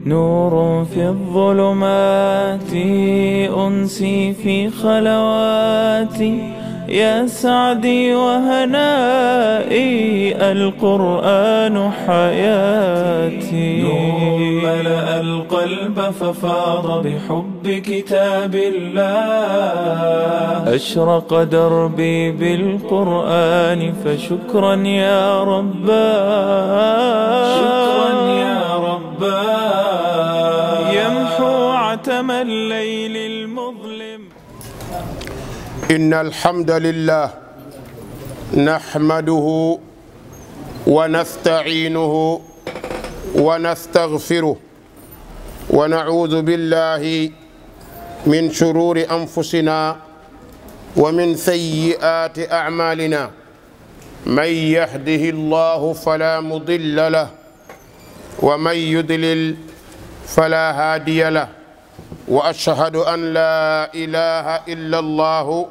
نور في الظلمات أنسي في خلواتي، يا سعدي وهنائي القرآن حياتي. نور ملأ القلب ففاض بحب كتاب الله، أشرق دربي بالقرآن فشكرا يا رباه، شكرا يا رباه، يمحو عتم الليل المظلم. إن الحمد لله نحمده ونستعينه ونستغفره ونعوذ بالله من شرور أنفسنا ومن سيئات أعمالنا. من يهده الله فلا مضل له ومن يضلل فلا هادي له، وأشهد أن لا إله إلا الله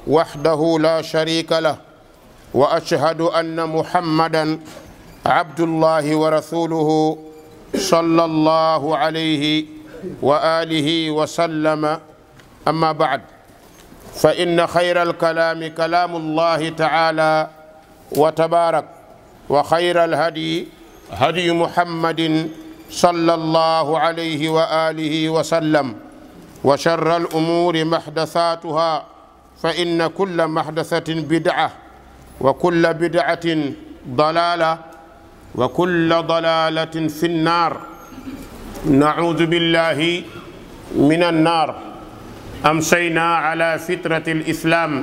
وحده لا شريك له، وأشهد أن محمدًا عبد الله ورسوله صلى الله عليه وآله وسلم. أما بعد، فإن خير الكلام كلام الله تعالى وتبارك، وخير الهدي هدي محمد صلى الله عليه وآله وسلم، وشر الأمور محدثاتها، فإن كل محدثة بدعة، وكل بدعة ضلالة، وكل ضلالة في النار. نعوذ بالله من النار. أمسينا على فطرة الإسلام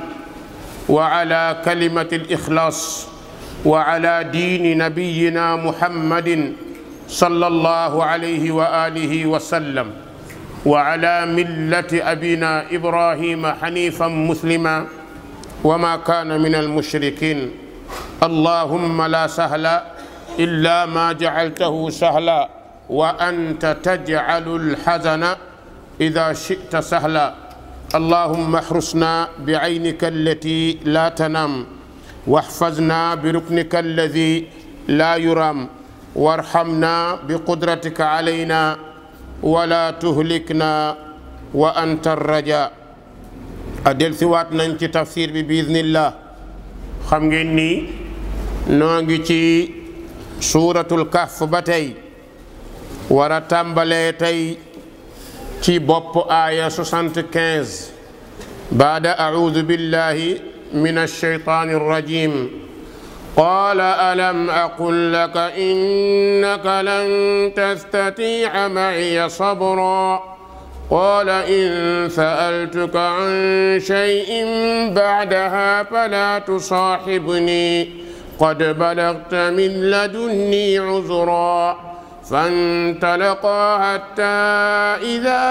وعلى كلمة الإخلاص وعلى دين نبينا محمد صلى الله عليه وآله وسلم، وعلى ملة أبينا إبراهيم حنيفا مسلما وما كان من المشركين. اللهم لا سهل إلا ما جعلته سهلا، وأنت تجعل الحزن إذا شئت سهلا. اللهم احرسنا بعينك التي لا تنام، واحفظنا بركنك الذي لا يرام، وارحمنا بقدرتك علينا ولا تهلكنا وأنت الرجاء. adel siwaat nañ ci tafsir bi biiznillah. xam ngeen ni noo ngi ci suuratul kahf ba tey war a tàmbalee tey ci bopp aaya 75 baada a'uudu billahi min ash-shaytaani r-rajiim. قال ألم أقل لك إنك لن تستطيع معي صبرا قال إن سألتك عن شيء بعدها فلا تصاحبني قد بلغت من لدني عذرا فانطلقا حتى إذا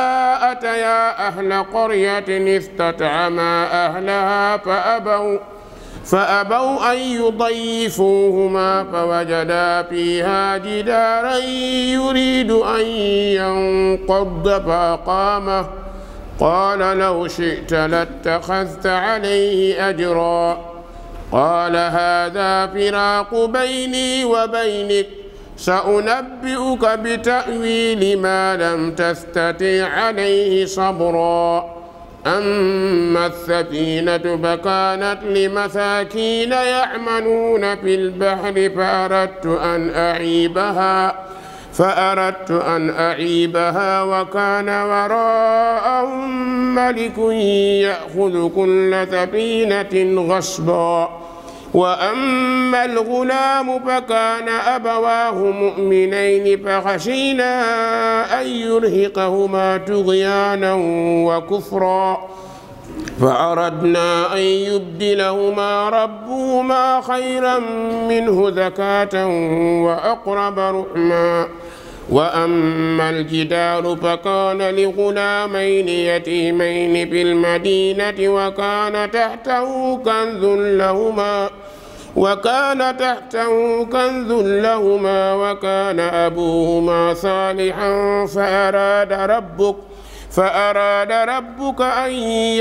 أتيا أهل قرية استطعما أهلها فأبوا أن يضيفوهما فوجدا فيها جدارا يريد أن ينقض فأقامه قال لو شئت لاتخذت عليه أجرا قال هذا فراق بيني وبينك سأنبئك بتأويل ما لم تستطع عليه صبرا أما السفينة فكانت لمساكين يعملون في البحر فأردت أن أعيبها وكان وراءهم ملك يأخذ كل سفينة غصبا وأما الغلام فكان أبواه مؤمنين فخشينا أن يرهقهما طغيانا وكفرا فأردنا أن يبدلهما ربهما خيرا منه زكاة وأقرب رحما وأما الجدار فكان لغلامين يتيمين في المدينة وكان تحته كنز لهما وكان أبوهما صالحا فأراد ربك أن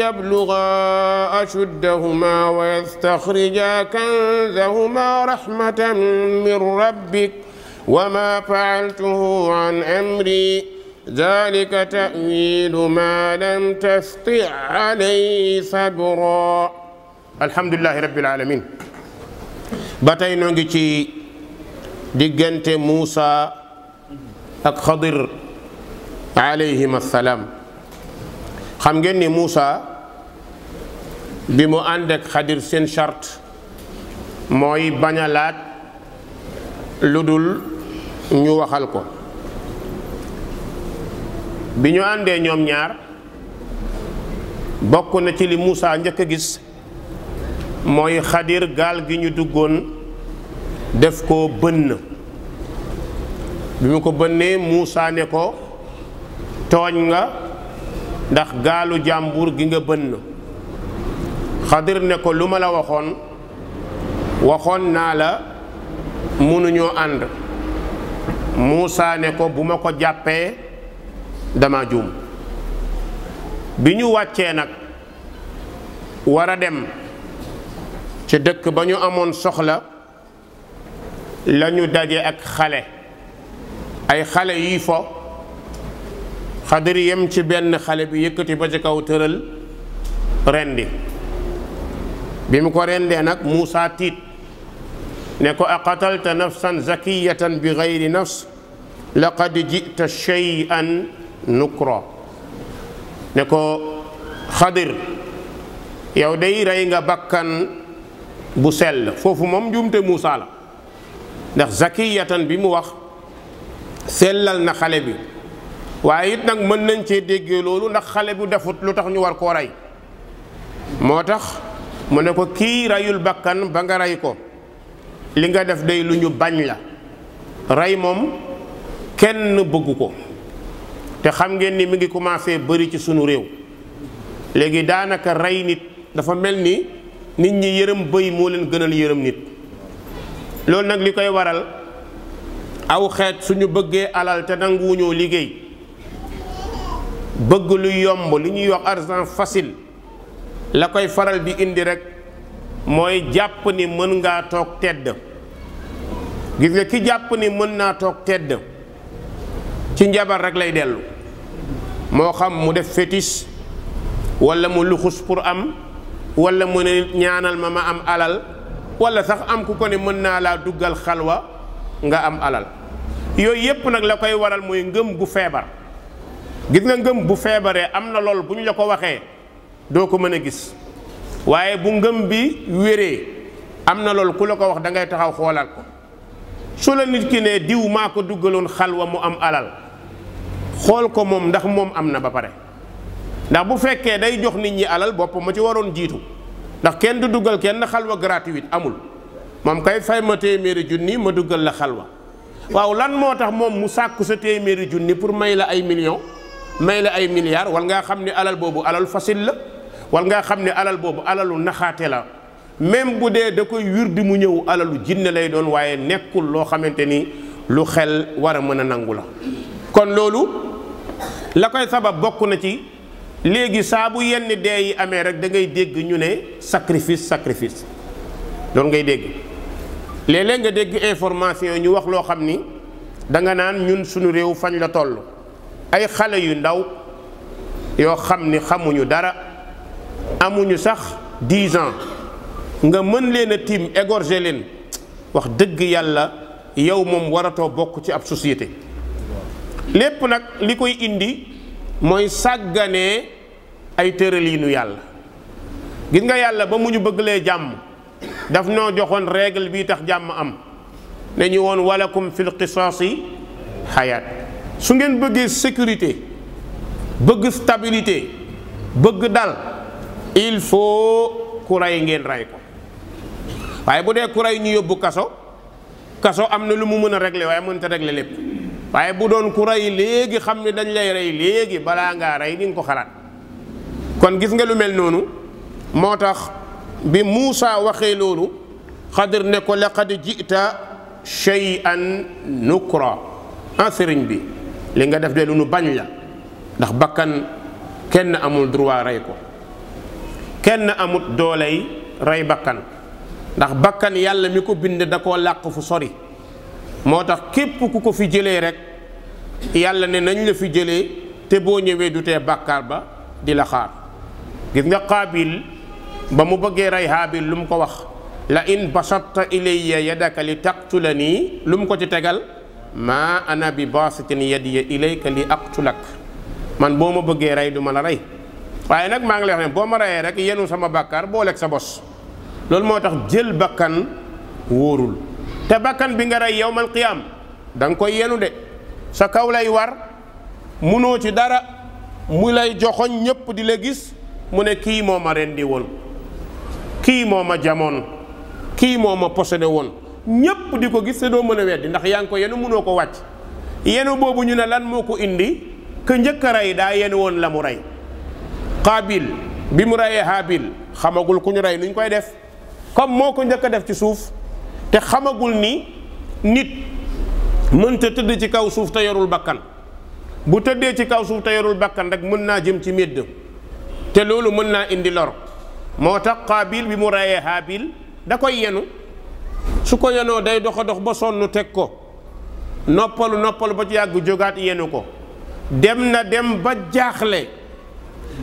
يبلغا أشدهما ويستخرجا كنزهما رحمة من ربك وما فعلته عن أمري ذلك تأويل ما لم تستطع عليه صبرا. الحمد لله رب العالمين. batay no ngi ci diggante Muusa ak Xadir alayhim assalaam. xam ngeen ni Muusa bi mu ànd ak Xadir seen charte mooy bañ a laaj lu dul ñu waxal ko. bi ñu àndee ñoom ñaar bokk na ci li Muusa njëkk a gis mooy Xadir gaal gi ñu duggoon def ko bënn. bi mu ko bënnee Muusa ne ko tooñ nga ndax gaalu jàmbur gi nga bënn. Xadir ne ko lu ma la waxoon naa la mënuñoo ànd. Muusa ne ko bu ma ko jàppee dama juum. bi ñu wàccee nag war a dem ci dëkk ba ñu amoon soxla lañu daje ak xale ay xale yi fo. Xadir yem ci benn xale bi yëkkati ba ci kaw tëral rendi. bi mu ko rendee nag Muusa tiit ne ko aqatalta nafsan zakiyatan bi gayri nafs laqad jita shay'an nukra. ne ko Xadir yow day rey nga bakkan bu sell. foofu moom njuumte Muusa la ndax zakiyatan bi mu wax sellal na xale bi waaye it nag mën nañ cee déggee loolu ndax xale bu defut lu tax ñu war koo rey. moo tax mu ne ko kii reyul bakkan ba nga rey ko li nga def day lu ñu bañ la. rey moom kenn bëggu ko te xam ngeen ni mi ngi commencé bëri ci sunu réew. léegi daanaka rey nit dafa mel ni nit ñi yërëm bëy moo leen gënal yërëm nit. loolu nag li koy waral aw xeet suñu bëggee alal te nanguwuñoo liggéey bëgg lu yomb li ñuy wax argent facile la koy faral di indi rek mooy jàpp ni mën ngaa toog tedd. gis nga ki jàpp ni mën naa toog tedd ci njabar rek lay dellu. moo xam mu def fétiche walla mu luxus pour am walla mu ne ñaanal ma am alal walla sax am ku ko ne mën naa laa duggal xalwa nga am alal. yooyu yépp nag la koy waral mooy ngëm gu feebar. gis nga ngëm bu feebaree am na lool bu ñu la ko waxee doo ko mën a gis waaye bu ngëm bi wéree am na lool ku la ko wax da ngay taxaw xoolaat ko. su la nit ki ne diw maa ko duggaloon xalwa mu am alal xool ko moom ndax moom am na ba pare. ndax bu fekkee day jox nit ñi alal bopp ma ci waroon jiitu ndax kenn du duggal kenn xalwa gratuite amul. moom kay fay ma téeméeri junni ma duggal la xalwa. waaw lan moo tax moom mu sàkku sa téeméeri junni pour may la ay millions may la ay milliards wala ngaa xam ne alal boobu alal facile la wala ngaa xam ne alal boobu alalu naxaate la. même bu dee da koy wirdi mu ñëw alalu jinne lay doon waaye nekkul loo xamante ni lu xel war a mën a nangu la. kon loolu la koy sabab bokk na ci léegi saa bu yenn dee yi amee rek da ngay dégg ñu ne sacrifice loolu ngay dégg. léeg-léeg nga dégg information ñu wax loo xam ni danga naan ñun suñu réew fañ la toll. ay xale yu ndaw yoo xam ni xamuñu dara amuñu sax 10 ans nga mën leen a tiim égorger leen wax dëgg yàlla yow moom waratoo bokk ci ab société. lépp nag li koy indi mooy sàgganee ay tëraliinu yàlla. gis nga yàlla ba mu ñu bëgglee jàmm daf noo joxoon règle bii tax jàmm am ne ñu woon walakum fil qisaasi xayaat. su ngeen bëggee sécurité bëgg stabilité bëgg dal il faut ku rey ngeen rey ko. waaye bu dee ku rey ñu yóbbu kaso am na lu mu mën a régler waaye mënta régler lépp. waaye bu doon ku rey léegi xam ne dañ lay rey léegi balaa ngaa rey di nga ko xalaat. kon gis nga lu mel noonu moo tax bi Muusa waxee loolu Xadir ne ko laqad jita shay'an nukra. sëriñ bi li nga def de lu nu bañ la ndax bakkan kenn amul droit rey ko. kenn amut dooley rey bakkan ndax bakkan yàlla mi ko bind da koo làq fu sori moo tax képp ku ko fi jëlee rek yàlla ne nañ la fi jëlee te boo ñëwee du tee bàkkaar ba di la xaar. gis nga Qaabil ba mu bëggee rey Haabil lu mu ko wax la in basatta ilayya yadaka li taqtulanii lu mu ko ci tegal maa ana bi baasitin yadiya ilayka li aqtulak man boo ma bëggee rey du ma la rey waaye nag maa ngi lay wax ne boo ma reyee rek yenu sama bàkkaar booleeg sa bos. loolu moo tax jël bakkan wóorul te bakkan bi nga rey yawmal qiyaam da nga koy yenu de sa kaw lay war munoo ci dara mu lay joxoñ ñëpp di la gis mu ne kii moo ma rendi woon kii moo ma jamoon kii moo ma possédé woon ñëpp di ko gis te doo mën a weddi ndax yaa ngi ko yenu munoo ko wàcc. yenu boobu ñu ne lan moo ko indi que njëkk a rey daa yenu woon la mu rey. Qaabil bi mu reyee Haabil xamagul ku ñu rey nuñ koy def comme moo ko njëkk a def ci suuf te xamagul ni nit mënta tëdd ci kaw suuf te yorul bakkan bu tëddee ci kaw suuf te yorul bakkan rek mën naa jëm ci médd te loolu mën naa indi lor moo tax Qaabil bi mu reyee Haabil da koy yenu su ko yenoo day dox a dox ba sonn teg ko noppalu ba ci yàgg jógaat yenu ko dem na dem ba jaaxle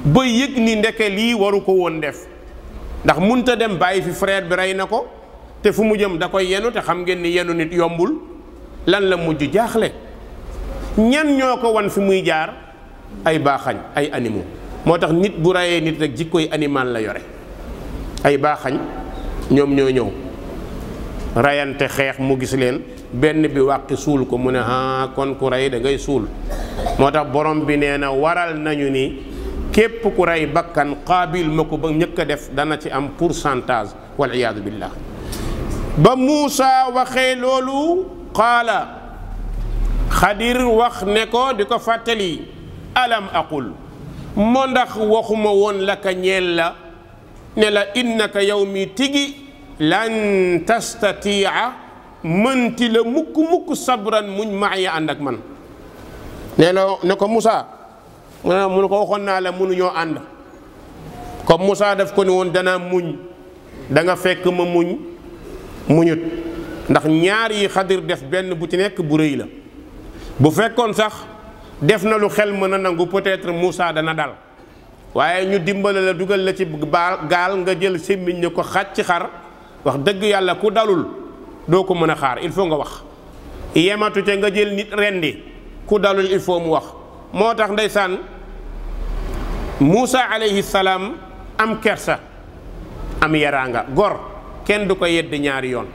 ba yëg ni ndeke lii waru ko woon def ndax munta dem bàyyi fi frère bi rey na ko te fu mu jëm da koy yenu te xam ngeen ni yenu nit yombul lan la mujj jaaxle ñan ñoo ko wan fi muy jaar ay baaxañ ay animaux moo tax nit bu reyee nit rek jikkoy animal la yore ay baaxañ ñoom ñoo ñëw rayante xeex mu gis leen benn bi wàqi suul ko mu ne kon ku rey da ngay suul moo tax borom bi nee na waral nañu ni képp ku rey bakkan Qaabil ma ko ba njëkk a def dana ci am pourcentage wal iyaadu billah. ba Muusa waxee loolu qaala Xadir wax ne ko di ko fàttali alam aqul moo ndax waxuma woon la ka ñeel la ne la innaka yow mi tigi lan tastatia mënti la mukk sabran muñ maaya ànd ak man ne ko Muusa mu ne ko waxoon naa la mënuñoo ànd comme Moussa daf ko ni woon danaa muñ da nga fekk ma muñut ndax ñaar yi Xadir def benn bu ci nekk bu rëy la bu fekkoon sax def na lu xel mën a nangu peut-être Moussa dana dal waaye ñu dimbale la dugal la ci gaal nga jël sémmiñ ne ko xaj ci xar wax dëgg yàlla ku dalul doo ko mën a xaar il faut nga wax yematu ca nga jël nit rendi ku dalul il faut mu wax moo tax ndeysaan Muusa alayhi salaam am kersa am yaraanga gor kenn du ko yedd ñaari yoon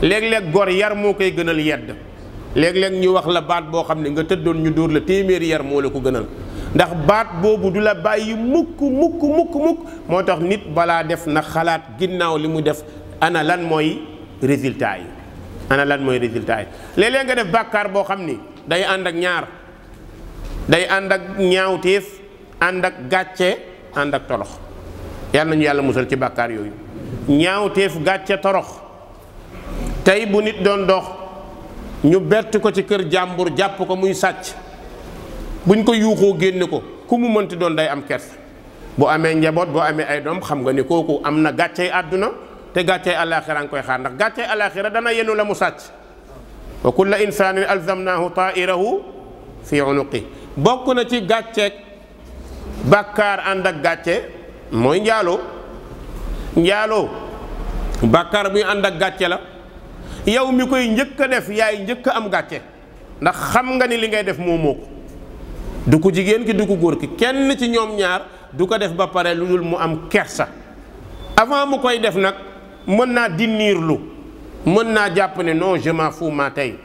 léeg-léeg gor yar moo koy gënal yedd léeg-léeg ñu wax la baat boo xam ne nga tëddoon ñu dóor la téeméeri yar moo la ko gënal ndax baat boobu du la bàyyi mukk moo tax nit balaa def na xalaat ginnaaw li mu def ana lan mooy résultat yi léeg-léeg nga def bàkkaar boo xam ni day ànd ak ñaar day ànd ak ñaawteef ànd ak gàcce ànd ak torox yàlla nañu yàlla musal ci bàkkaar yooyu ñaawteef gàcce torox tey bu nit doon dox ñu bett ko ci kër jàmbur jàpp ko muy sàcc buñ ko yuuxoo génne ko ku mu mënti doon day am kersa bu amee njaboot boo amee ay doom xam nga ni kooku am na gàccey àdduna te gàccey àllaaxira nga koy xaar ndax gàccey àllaaxira dana yenu la mu sàcc wa kulla insaanin alzamnaahu taa'irahu fi unuqi bokk na ci gàcceeg bàkkaar ànd ak gàcce mooy njaaloo bàkkaar buy ànd ak gàcce la yow mi koy njëkk a def yaay njëkk a am gàcce ndax xam nga ni li ngay def moo ko du ko jigéen ki du ko góor ki kenn ci ñoom ñaar du ko def ba pare lu dul mu am kersa avant mu koy def nag mën naa dinniirlu mën naa jàpp ne non je m'en fous ma tey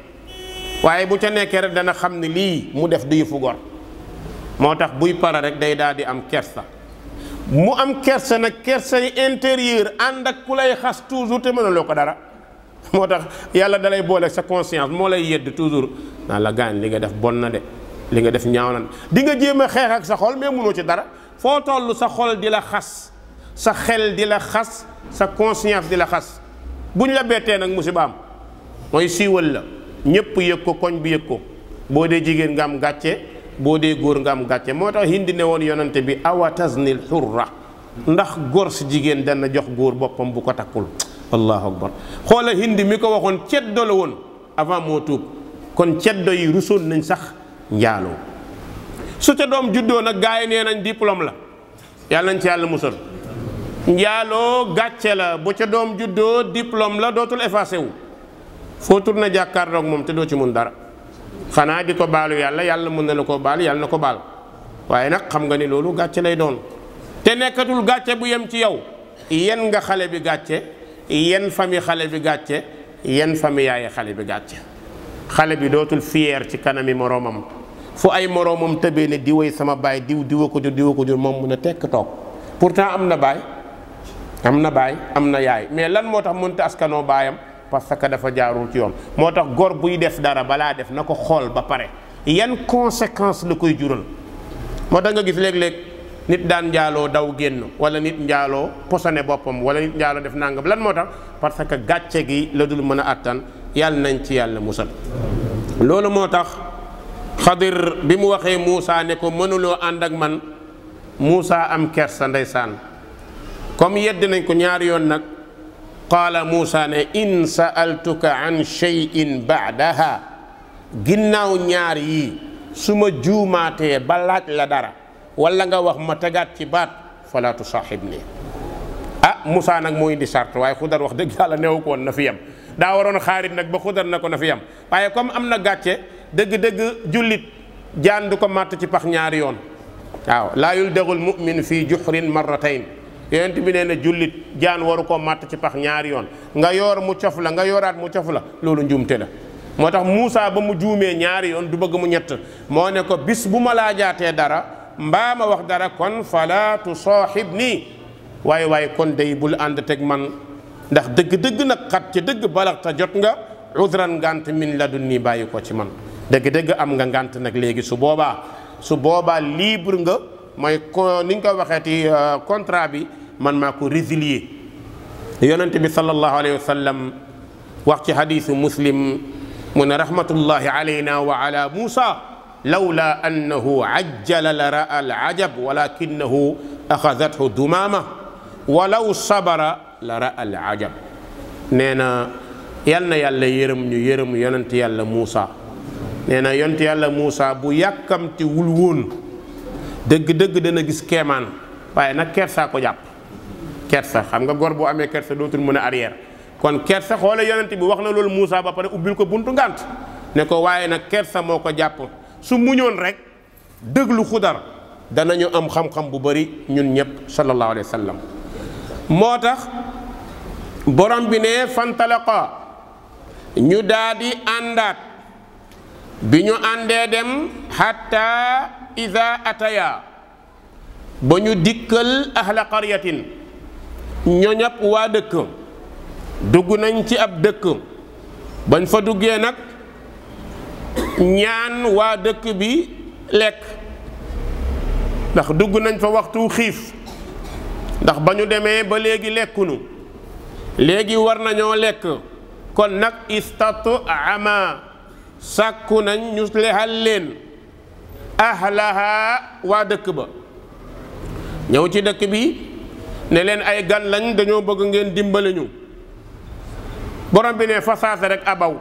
waaye bu ca nekkee rek dana xam ne lii mu def du yëfu gor moo tax buy para rek day daal di am kersa mu am kersa nag kersa yi intérieur ànd ak ku lay xas toujours te mënaloo ko dara moo tax yàlla dalay boole sa conscience moo lay yedd toujours naa la gaañ li nga def bon na de li nga def ñaaw na di nga jéem a xeex ak sa xol mais mënoo ci dara foo toll sa xol di la xas sa xel di la xas sa conscience di la xas buñ la bettee nag musiba am mooy siiwal la ñëpp yëg ko koñ bi yëg ko boo dee jigéen nga am gàcce boo dee góor nga am gàcce moo tax Hindi ne woon yonante bi awa taznil xurra ndax góor si jigéen dana jox góor boppam bu ko takkul allahu akbar xoola Hindi mi ko waxoon ceddo la woon avant moo tuub kon ceddo yi rusoon nañ sax njaaloo su ca doom juddoo nag gaa yi nee nañ diplôme la yàlla nañ ci yàlla musal njaaloo gàcce la bu ca doom juddoo diplôme la dootul effacé wu foo tourné jàkkaarloog moom te doo ci mun dara xanaa di ko baalu yàlla mën na la koo baal yàlla na ko baal waaye nag xam nga ni loolu gàcce lay doon te nekkatul gàcce bu yem ci yow yen nga xale bi gàcce yen famille xale bi gàcce yen famille yaaye xale bi gàcce xale bi dootul fier ci kanami moroomam fu ay moroomam tëbee ne diwoy sama baay diwa ko jur moom mun a tekk toog pourtant am na baay am na yaay mais lan moo tax mënta askanoo baayam parce que dafa jaarul ci yoon moo tax góor buy def dara balaa def na ko xool ba pare yan conséquence la koy jural moo tax nga gis léeg-léeg nit daan njaaloo daw génn wala nit njaaloo posone boppam wala nit njaaloo def nangam lan moo tax parce que gàcce gi la dul mën a attan yàlla nañ ci yàlla musal loolu moo tax Xadir bi mu waxee Muusa ne ko mënuloo ànd ak man Muusa am kersa ndeysaan comme yedd nañ ko ñaari yoon nag qaala Muusa ne in sa'altuka an shay'in ba'daha ginnaaw ñaar yii su ma juumaatee ba laaj la dara wala nga wax ma tegaat ci baat fala tusaaxibni ah Muusa nag moo indi charte waaye Xudar wax dëgg yàlla neewu ko woon na fi yem daa waroon xaarit nag ba Xudar na ko na fi yem waaye comme am na gàcce dëgg-dëgg jullit jaan du ko màtt ci pax ñaari yoon waaw laa yuldaghul mu'min fii juhrin marratayn yonent bi nee na jullit jaan waru koo màtt ci pax ñaari yoon nga yoor mu cof la nga yooraat mu cof la loolu njuumte la moo tax Muusa ba mu juumee ñaari yoon du bëgg mu ñett moo ne ko bis bu ma laajaatee dara mbaa ma wax dara kon fala tusaaxibni waaye kon day bul ànd teg man ndax dëgg-dëgg nag xat ci dëgg balaxta jot nga udran ngant min ladunni bàyyi ko ci man dëgg-dëgg am nga ngant nag léegi su boobaa libre nga mooy ni nga ko waxeeti contrat bi man maa ko résilier yonent bi sallallahu alayhi wa sallam wax ci hadisu Muslim mu ne rahmatullahi alayna wa ala Muusa lawla annahu ajjala la ra'a al ajab walakinahu axadathu dumaama walaw sabara la ra'a al ajab nee na yal na yàlla yërëm yonent yàlla Muusa nee na yonent yàlla Muusa bu yàkkamti wul woon dëgg-dëgg dana gis keemaan waaye nag kersa ko jàpp kersa xam nga góor bu amee kersa dootul mën a arrière kon kersa xoola yonent bi wax na loolu Muusa ba pare ubbil ko buntu ngànt ne ko waaye nag kersa moo ko jàpp su muñoon rek dëglu Xudar danañu am xam-xam bu bari ñun ñëpp sallallahu alayhi wa sallam moo tax borom bi ne fantalaqa ñu daal di àndaat bi ñu àndee dem hatta ida ataya ba ñu dikkal ahla qaryatin ñoñap waa dëkk dugg nañ ci ab dëkk bañ fa duggee nag ñaan waa dëkk bi lekk ndax dugg nañ fa waxtu xiif ndax ba ñu demee ba léegi lekkunu léegi war nañoo lekk kon nag istat'ama sàkku nañ ñu lexal leen ahlaha waa dëkk ba ñëw ci dëkk bi ne leen ay gan lañ dañoo bëgg ngeen dimbali ñu borom bi ne fasaasa rek abaw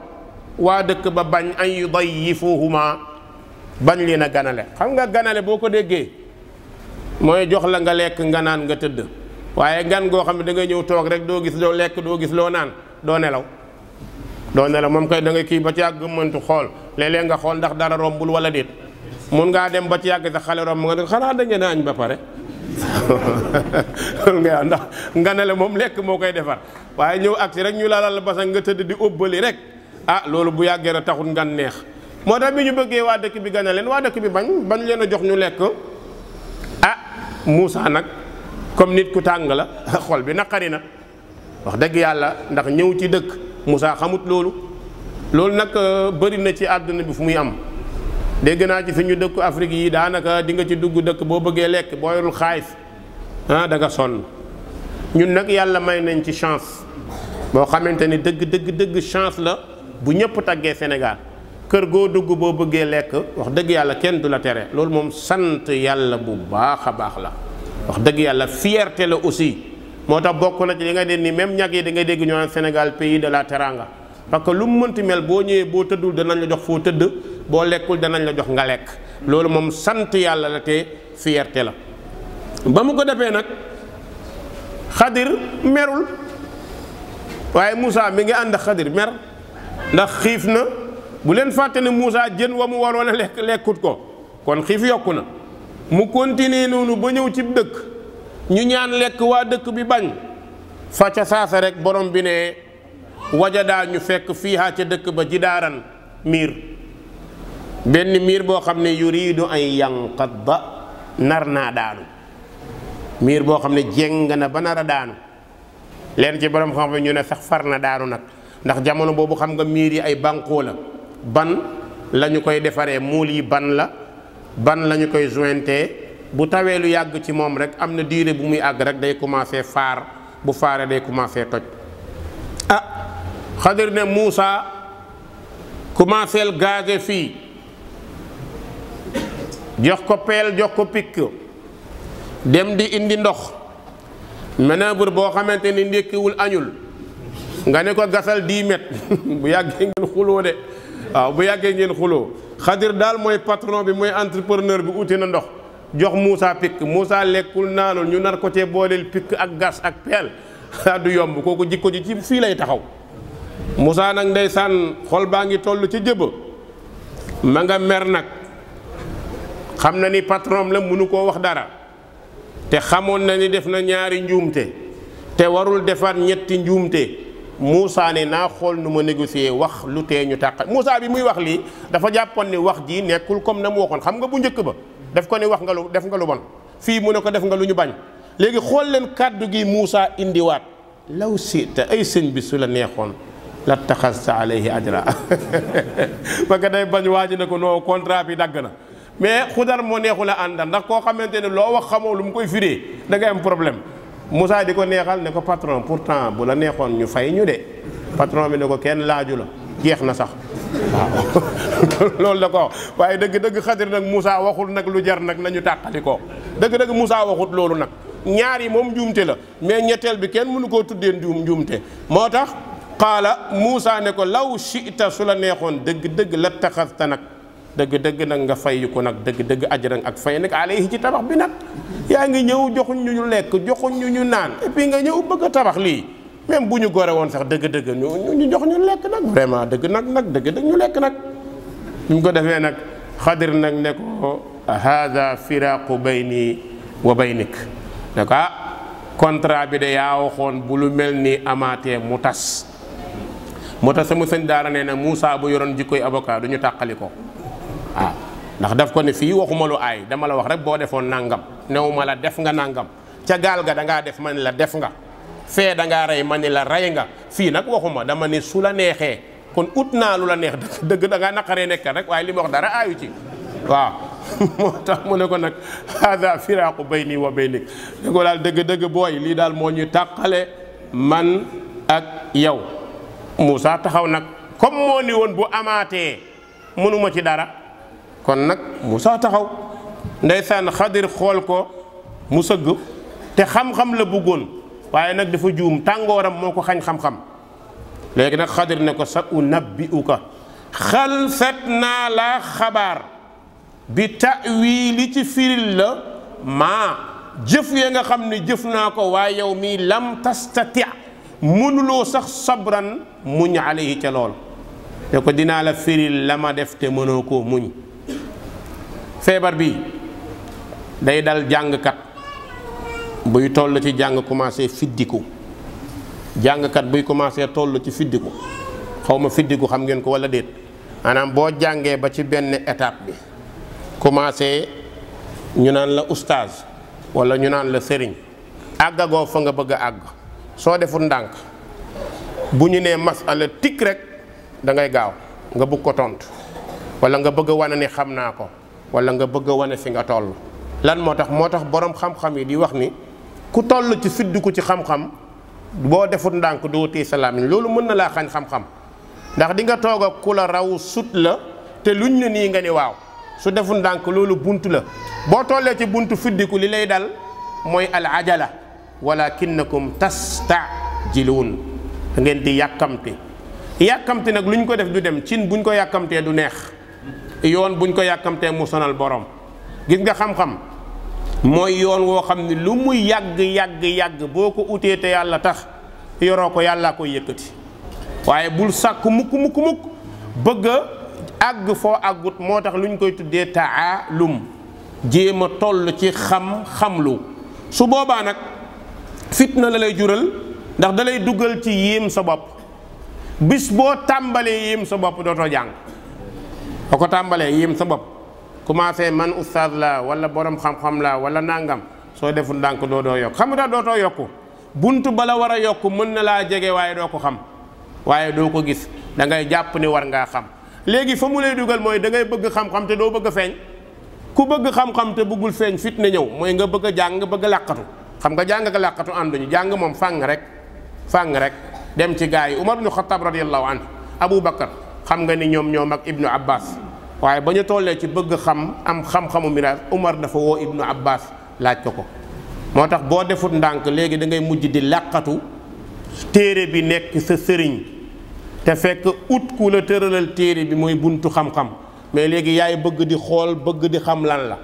waa dëkk ba bañ an yudayifuhuma bañ leen a ganale xam nga ganale boo ko déggee mooy jox la nga lekk nga naan nga tëdd waaye gan goo xam ne da ngay ñëw toog rek doo gis loo lekk doo gis loo naan doo nelaw moom kay da ngay kii ba ci yàgg mëntu xool léeg-léeg nga xool ndax dara rombul wala déet mun ngaa dem ba ci yàgg sa xale romb nga ne xanaa da ngeen a añ ba pare nga ndax nganale moom lekk moo koy defar waaye ñëw agsi rek ñu lalal basan nga tëdd di óbbali rek loolu bu yàggee rek taxul ngan neex moo tax bi ñu bëggee waa dëkk bi gana leen waa dëkk bi bañ leen a jox ñu lekk Muusa nag comme nit ku tàng la xol bi naqari na wax dëgg yàlla ndax ñëw ci dëkk Muusa xamut loolu nag bëri na ci àdduna bi fu muy am dégg naa ci fi ñu dëkku Afrique yi daanaka di nga ci dugg dëkk boo bëggee lekk boo yorul xaalis da nga sonn ñun nag yàlla may nañ ci chance boo xamante ni dëgg chance la bu ñëpp taggee Sénégal kër goo dugg boo bëggee lekk wax dëgg yàlla kenn du la tere loolu moom sant yàlla bu baax a baax la wax dëgg yàlla fierté la aussi moo tax bokk na ci li nga dégg ni même ñag yi da ngay dégg ñu naan Sénégal pays de la teranga parce que lu mu mënti mel boo ñëwee boo tëddul danañ la jox foo tëdd boo lekkul danañ la jox nga lekk loolu moom sant yàlla la te fierté la. ba mu ko defee nag Xadir merul waaye Moussa mi ngi ànd ak Xadir mer ndax xiif na bu leen fàtte ne Moussa jën wa mu waroon a lekk lekkut ko kon xiif yokku na mu continuer noonu ba ñëw ci dëkk ñu ñaan lekk waa dëkk bi bañ fa ca saasa rek borom bi ne wajadaa ñu fekk fiihaa ca dëkk ba jidaaran miir benn miir boo xam ne yuriidu an yanqadda nar naa daanu miir boo xam ne jéng na ba nar a daanu leen ci borom xam ñu ne sax far na daanu nag ndax jamono boobu xam nga miir yi ay banqoo la ban la ñu koy defaree muul yi ban la ñu koy jointé bu tawee lu yàgg ci moom rek am na diire bu muy àgg rek day commencé faar bu faaree day commencé toj ah Xadir ne Moussa commencé gazé fii jox ko peel jox ko pikk dem di indi ndox manœuvre boo xamante ni ndékkiwul añul nga ne ko gasal 10 mètres bu yàggee ngeen xuloo de waaw bu yàggee ngeen xuloo Xadir daal mooy patron bi mooy entrepreneur bi uti na ndox jox Moussa pikk Moussa lekkul naanul ñu nar ko cee booleel pikk ak gas ak peel du yomb kooku jikko ji ci fii lay taxaw Moussa nag ndeysaan xol baa ngi toll ci jëba ma nga mer nag xam na ni patron la mënu koo wax dara te xamoon na ni def na ñaari njuumte te warul defaat ñetti njuumte Moussa ne naa xool nu ma négocier wax lu tee ñu tàq Moussa bi muy wax lii dafa jàppoon ni wax ji nekkul comme na mu waxoon xam nga bu njëkk ba def ko ni wax nga lu def nga lu bon fii mu ne ko def nga lu ñu bañ léegi xool leen kàddu gi Moussa indiwaat law si te ay sëñ bi su la neexoon la taxasta alayhi ajra parce que day bañ waa ji ne ko non contrat bi dagg na mais Xudar moo neexul a àndal ndax koo xamante ne loo wax xamoo lu mu koy firee da ngay am problème Moussa di ko neexal ne ko patron pourtant bu la neexoon ñu fay ñu de patron bi ne ko kenn laaju la jeex na sax waaw loolu la ko wax waaye dëgg-dëgg Xadir nag Moussa waxul nag lu jar nag nañu tàqali ko dëgg-dëgg Moussa waxut loolu nag ñaar yi moom njuumte la mais ñetteel bi kenn mënu koo tuddee njuumte moo tax qaala Moussa ne ko law shi'ta su la neexoon dëgg-dëgg la taxasta nag dëgg-dëgg nag nga fay ko nag dëgg-dëgg ajran ak fay nag alayhi ci tabax bi nag yaa ngi ñëw joxuñ ñu lekk joxuñ ñu naan et puis nga ñëw bëgg a tabax lii même bu ñu gore woon sax dëgg-dëgg ñu jox ñu lekk nag vraiment dëgg-dëgg ñu lekk nag ñu ko defee nag Xadir nag ne ko hada firaqu bayni wa baynik ne ko contrat bi de yaa waxoon bu lu mel ni amaatee mu tas moo tax sama sëñ daara nee na Moussa bu yoroon jikkoy avocat du ñu tàqali ko waaw ndax daf ko ne fii waxuma lu aay dama la wax rek boo defoon nangam newuma la def nga nangam ca gaal ga da ngaa def ma ni la def nga fee da ngaa rey ma ni la rey nga fii nag waxuma dama ni su la neexee kon ut naa lu la neex dëgg da ngaa naqaree nekk rek waaye li ma wax dara aayu ci waaw moo tax mu ne ko nag hada firaqu bayni wa baynik ne ko daal dëgg-dëgg booy lii daal moo ñu tàqale man ak yow Moussa taxaw nag comme moo ni woon bu amaatee mënuma ci dara kon nag Moussa taxaw ndeysaan Xadir xool ko mu sëgg te xam-xam la bëggoon waaye nag dafa juum tàngooram moo ko xañ xam-xam léegi nag Xadir ne ko sa unabbi'uka xalsat naa la xabaar bi ta'wiili ci firil la maa jëf ya nga xam ne jëf naa ko waaye yow mii lam tastati mënuloo sax sabran muñ alayhi ca lool te ko dinaa la firil la ma def te mënoo koo muñ feebar bi day dal jàngkat buy toll ci jàng commencé fiddiku jàngkat buy commencé toll ci fiddiku xaw ma fiddiku xam ngeen ko wala déet maanaam boo jàngee ba ci benn étape bi commencé ñu naan la oustaz wala ñu naan la sëriñ àggagoo fa nga bëgg a àgg soo deful ndànk bu ñu nee masala tikk rek da ngay gaaw nga bëgg ko tontu wala nga bëgg a wane ni xam naa ko wala nga bëgg a wane fi nga toll lan moo tax borom xam-xam yi di wax ni ku toll ci fiddiku ci xam-xam boo deful ndànk doo téye sa làmmiñ loolu mën na laa xañ xam-xam ndax di nga toog ak ku la raw sut la te luñ ne nii nga ni waaw su deful ndànk loolu bunt la boo tollee ci buntu fiddiku li lay dal mooy al ajala walakinnakum tastaajiluun da ngeen di yàkkamte yàkkamti nag luñ ko def du dem cin buñ ko yàkkamtee du neex yoon buñ ko yàkkamtee mu sonal borom. gis nga xam-xam mooy yoon woo xam ne lu muy yàgg boo ko utee te yàlla tax yoroo ko yàllaa koy yëkkati waaye bul sàkk mukk bëgg a àgg foo àggut. moo tax luñ koy tuddee taalum jéem a toll ci xam-xamlu. su boobaa nag fitna la lay jural ndax da lay dugal ci yéem sa bopp. bis boo tàmbalee yéem sa bopp dootoo jàng boo ko tàmbalee yéem sa bopp commencé man oustaz la wala borom xam-xam la wala nangam soo deful ndànk doo yokk xam nga dootoo yokku buntu bala war a yokk mën na laa jege waaye doo ko xam waaye doo ko gis da ngay jàpp ni war ngaa xam. léegi fa mu lay dugal mooy da ngay bëgg xam-xam te doo bëgg a feeñ. ku bëgg xam-xam te bëggul feeñ fitna ñëw mooy nga bëgg a jàng nga bëgg a làqatu. xam nga jàng nga làqatu ànduñu jàng moom fàng rek dem ci gaa yi Umar ibnu Xattaab radiyallahu anhu Abu Bakar xam nga ni ñoom ak Ibnu Abbas waaye ba ñu tollee ci bëgg xam am xam-xamu miraas Umar dafa woo Ibnu Abbas laaj ko moo tax boo defut ndànk léegi da ngay mujj di làqatu téere bi nekk sa sëriñ te fekk ut ku la tëralal téere bi mooy buntu xam-xam mais léegi yaay bëgg di xool bëgg di xam lan la.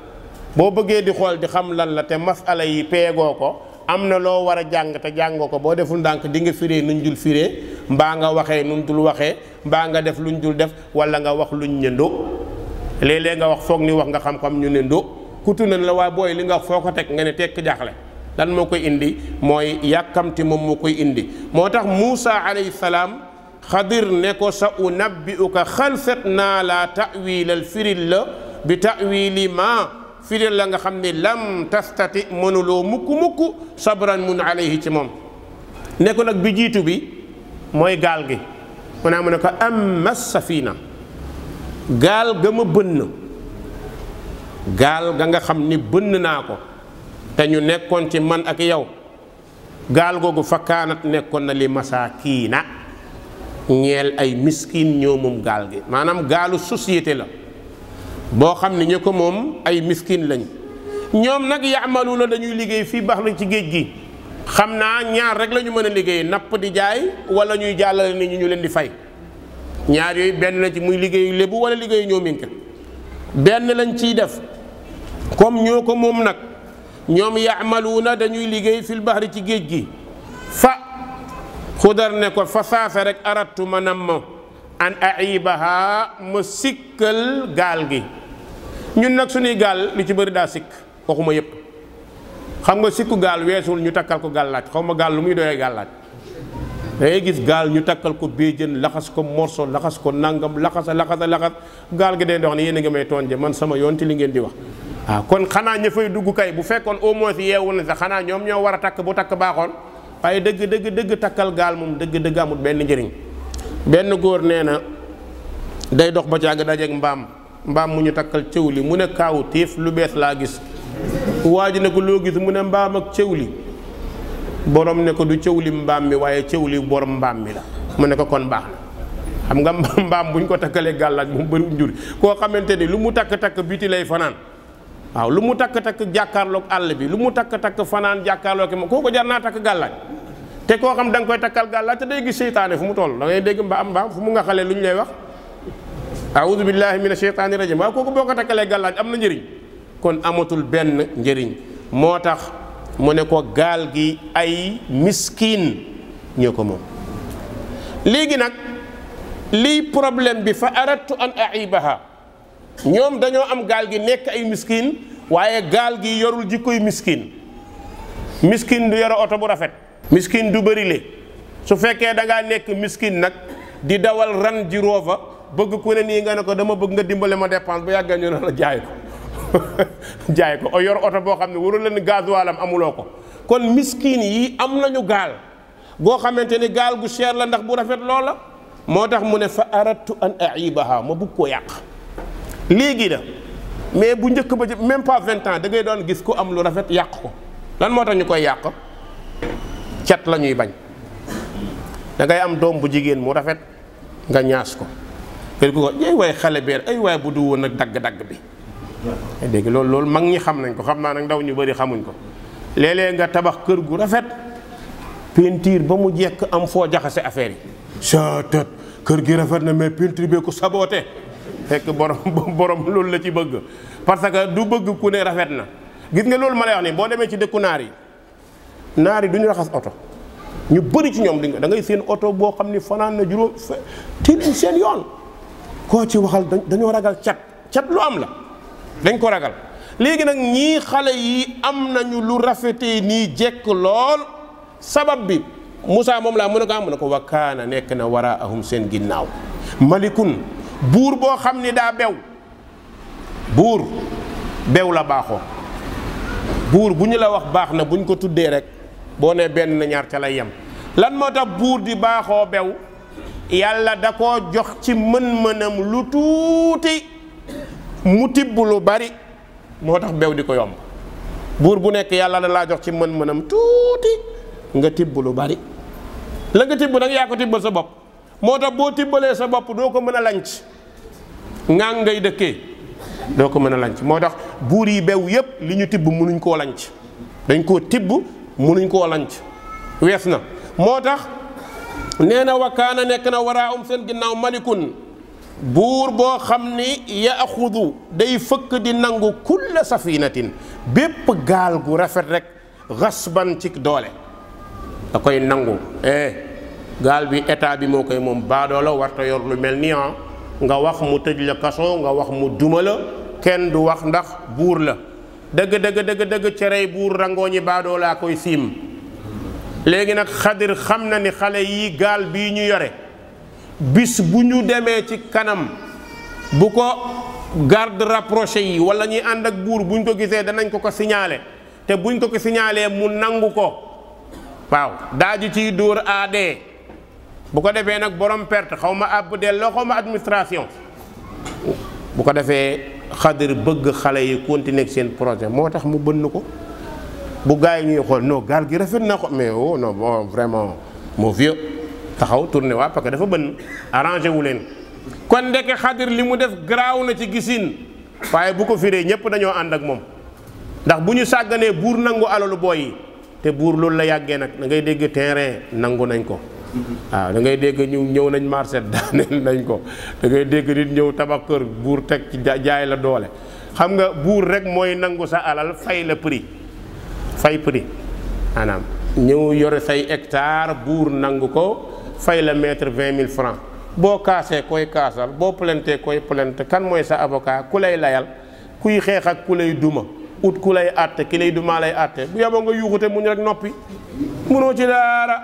boo bëggee di xool di xam lan la te masala yi peegoo ko am na loo war a jàng te jàngoo ko boo deful ndànk di nga firee nuñ dul firee mbaa nga waxee nuñ dul waxee mbaa nga def luñ dul def wala nga wax luñ ne ndo léeg-léeg nga wax foog ni wax nga xam-xam ñu ne ndo kutu nañ la waaye booy li nga wax foo ko teg nga ne tekk jaaxle lan moo koy indi mooy yàkkamti moom moo koy indi. moo tax Muusa alayhi salaam Xadir ne ko sa unabbi'uka xalsat naa la ta'wiilal firil la bi ta'wiili ma firil la nga xam ne lam tastati mënuloo mukk sabran mun alayhi ci moom. ne ko nag bi jiitu bi mooy gaal gi mu ne ko amma safina gaal ga ma bënn gaal ga nga xam ni bënn naa ko te ñu nekkoon ci man ak yow gaal googu fa kaanat nekkoon na li masaakiina ñeel ay miskin ñoo moom gaal gi maanaam gaalu société la boo xam ne ñu ko moom ay miskin lañ ñoom nag yaamaluuna dañuy liggéey fii baax na ci géej gi xam naa ñaar rek la ñu mën a liggéey napp di jaay wala ñuy jàllale nit ñi ñu leen di fay ñaar yooyu benn la ci muy liggéeyu lébu wala liggéeyu ñoo minka benn lañ ciy def comme ñoo ko moom nag ñoom yaamaluuna dañuy liggéey fil bahri ci géej gi fa Xudar ne ko fa saasa rek aratu ma nam ma an aibaha ma sikkal gaal gi ñun nag suñuy gaal lu ci bëri daa sikk waxuma yépp xam nga sikku gaal weesul ñu takkal ko gàllaaj xaw ma gaal lu muy doyee gàllaaj dangay gis gaal ñu takkal ko béjjën laxas ko morso laxas ko nangam laxas gaal gi day dox ne yéen a ngi may toonje man sama yoon ci li ngeen di wax waaw kon xanaa ña fay dugg kay bu fekkoon au moins yeewu na sax xanaa ñoom ñoo war a takk bu takk baaxoon waaye dëgg takkal gaal moom dëgg amul benn njëriñ benn góor nee na day dox ba càgg dajeeg mbaam mu ñu takkal cëw li mu ne kaawu téef lu bees laa gis waa ji ne ko loo gis mu ne mbaam ak cëw li borom ne ko du cëw li mbaam mi waaye cëw li borom mbaam mi la mu ne ko kon baax na xam nga mbaam buñ ko takkalee gàllaaj moom bëriwul njur koo xamante ni lu mu takk biti lay fanaan waaw lu mu takk jàkkaarloog àll bi lu mu takk fanaan jàkkaarloog ma kooku jar naa takk gàllaaj te koo xam da nga koy takkal gàllaaj te day gis seytaane fu mu toll da ngay dégg mbaam fu mu nga xale lu ñu lay wax a'udhu billahi minash shaytaani rajim waaw kooku boo ko takkalee gàllaaj am na njëriñ kon amatul benn njëriñ moo tax mu ne ko gaal gi ay miskin ñoo ko moom léegi nag lii problème bi fa aradtu an aibaha ñoom dañoo am gaal gi nekk ay miskin waaye gaal gi yorul jikkoy miskin du yore oto bu rafet miskin du bëri le su fekkee da ngaa nekk miskin nag di dawal ran ji roova bëgg ku ne nii nga ne ko dama bëgg nga dimbale ma dépense bu yàggee ñu ne la jaay ko jaay ko o yor oto boo xam ne warul leen gasoilam amuloo ko kon miskin yi am nañu gaal goo xamante ni gaal gu cher la ndax bu rafet loola moo tax mu ne fa aradtu an aibaha ma bëgg koo yàq léegi la mais bu njëkk ba même pas 20 ans da ngay doon gis ku am lu rafet yàq ko lan moo tax ñu koy yàq cat la ñuy bañ da ngay am doom bu jigéen mu rafet nga ñaas ko kër gu ko ay waay xale beer ay waay bu du woon nag dagg-dagg bi dégg loolu mag ñi xam nañ ko xam naa nag ndaw ñu bëri xamuñ ko léeg-léeg nga tabax kër gu rafet peinture ba mu jekk am foo jaxase affaire yi sa tët kër gi rafet na mais peinture bi ko saboté fekk borom loolu la ci bëgg parce que du bëgg ku ne rafet na. gis nga loolu ma lay wax nii boo demee ci dëkku naar yi du ñu raxas oto ñu bëri ci ñoom da ngay seen oto boo xam ni fanaan na juróom tilim seen yoon koo ci waxal dañoo ragal cat lu am la dañ ko ragal. léegi nag ñii xale yi am nañu lu rafetee nii jekk lool sabab bi Moussa moom laa mën a ko am mu ne ko wa kaana nekk na waraahum seen ginnaaw malikun buur boo xam ni daa buur bew la baaxoo buur bu ñu la wax baax na bu ñu ko tuddee rek boo nee benn na ñaar ca lay yem lan moo tax buur di baaxoo bew yàlla da koo jox ci mën-mënam lu tuuti mu tibb lu bari moo tax bew di ko yomb buur bu nekk yàlla da laa jox ci mën-mënam tuuti nga tibb lu bari la nga tibb nag yaa ko tibbal sa bopp moo tax boo tibbalee sa bopp doo ko mën a lanc ngaa ngay dëkkee doo ko mën a lanc moo tax buur yi bew yépp li ñu tibb mënuñ koo lanc dañ koo tibb mënuñ koo lanc wees na moo tax nee na wakaana nekk na waraahum seen ginnaaw malikun buur boo xam ni yaaxudu day fëkk di nangu kulla safinatin bépp gaal gu rafet rek xasban ci doole da koy nangu gaal bi état bi moo koy moom baadoo la warta yor lu mel ni nga wax mu tëj la kaso nga wax mu duma la kenn du wax ndax buur la dëgg cerey buur rangooñi baadoo laa koy siim léegi nag Xadir xam na ni xale yi gaal bii ñu yore bis bu ñu demee ci kanam bu ko garde rapproché yi wala ñuy ànd ak buur buñ ko gisee danañ ko signalé te buñ ko signalé mu nangu ko waaw daaju ciy dóor aadee bu ko defee nag borom perte xaw ma àbb delloo xaw ma administration bu ko defee Xadir bëgg xale yi continuer ak seen projet moo tax mu bënn ko bu gars yi ñuy xool non gaal gi rafet na ko mais oh non bon vraiment mon vieux taxaw tourné waa parce que dafa bënn arrangé wu leen kon ndeke Xadir li mu def garaaw na ci gisin waaye bu ko firee ñëpp dañoo ànd ak moom ndax bu ñu sàgganee buur nangu alalu booy yi te buur loolu la yàggee nag da ngay dégg terrain nangu nañ ko waaw da ngay dégg ñu ñëw nañ marché daaneel nañ ko da ngay dégg nit ñëw tabax kër buur teg ci jaay la doole xam nga buur rek mooy nangu sa alal fay la prix maanaam ñëw yore say hectare buur nangu ko fay la mètre 20 000 francs boo kaasee koy kaasal boo plainte koy plainte kan mooy sa avocat ku lay layal kuy xeex ak ku lay duma ut ku lay àtte ki lay duma lay àtte bu yeboo nga yuuxute muñ rek noppi munoo ci dara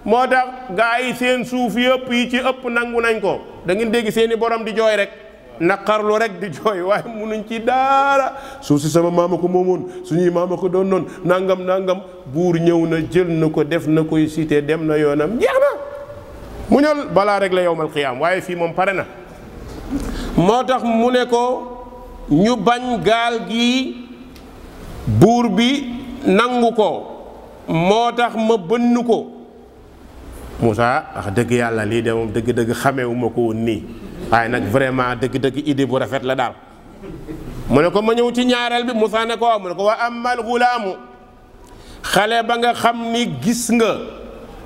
moo tax gaa yi seen suuf yëpp yi ci ëpp nangu nañ ko da ngeen dégg seeni borom di jooy rek naqarlu rek di jooy waaye munuñ ci dara suuf si sama maama ko moomoon suñuy maama ko doon noonu nangam buur ñëw na jël na ko def na koy cité dem na yoonam jeex na muñal balaa rek la yowmal xiyaam waaye fii moom pare na moo tax mu ne ko ñu bañ gaal gi buur bi nangu ko moo tax ma bënn ko Moussa wax dëgg yàlla lii de moom dëgg-dëgg xamewuma ko woon nii waaye nag vraiment dëgg-dëgg idée bu rafet la daal mu ne ko ma ñëw ci ñaareel bi Moussa ne ko waaw mu ne ko wa amal gulaamu xale ba nga xam ni gis nga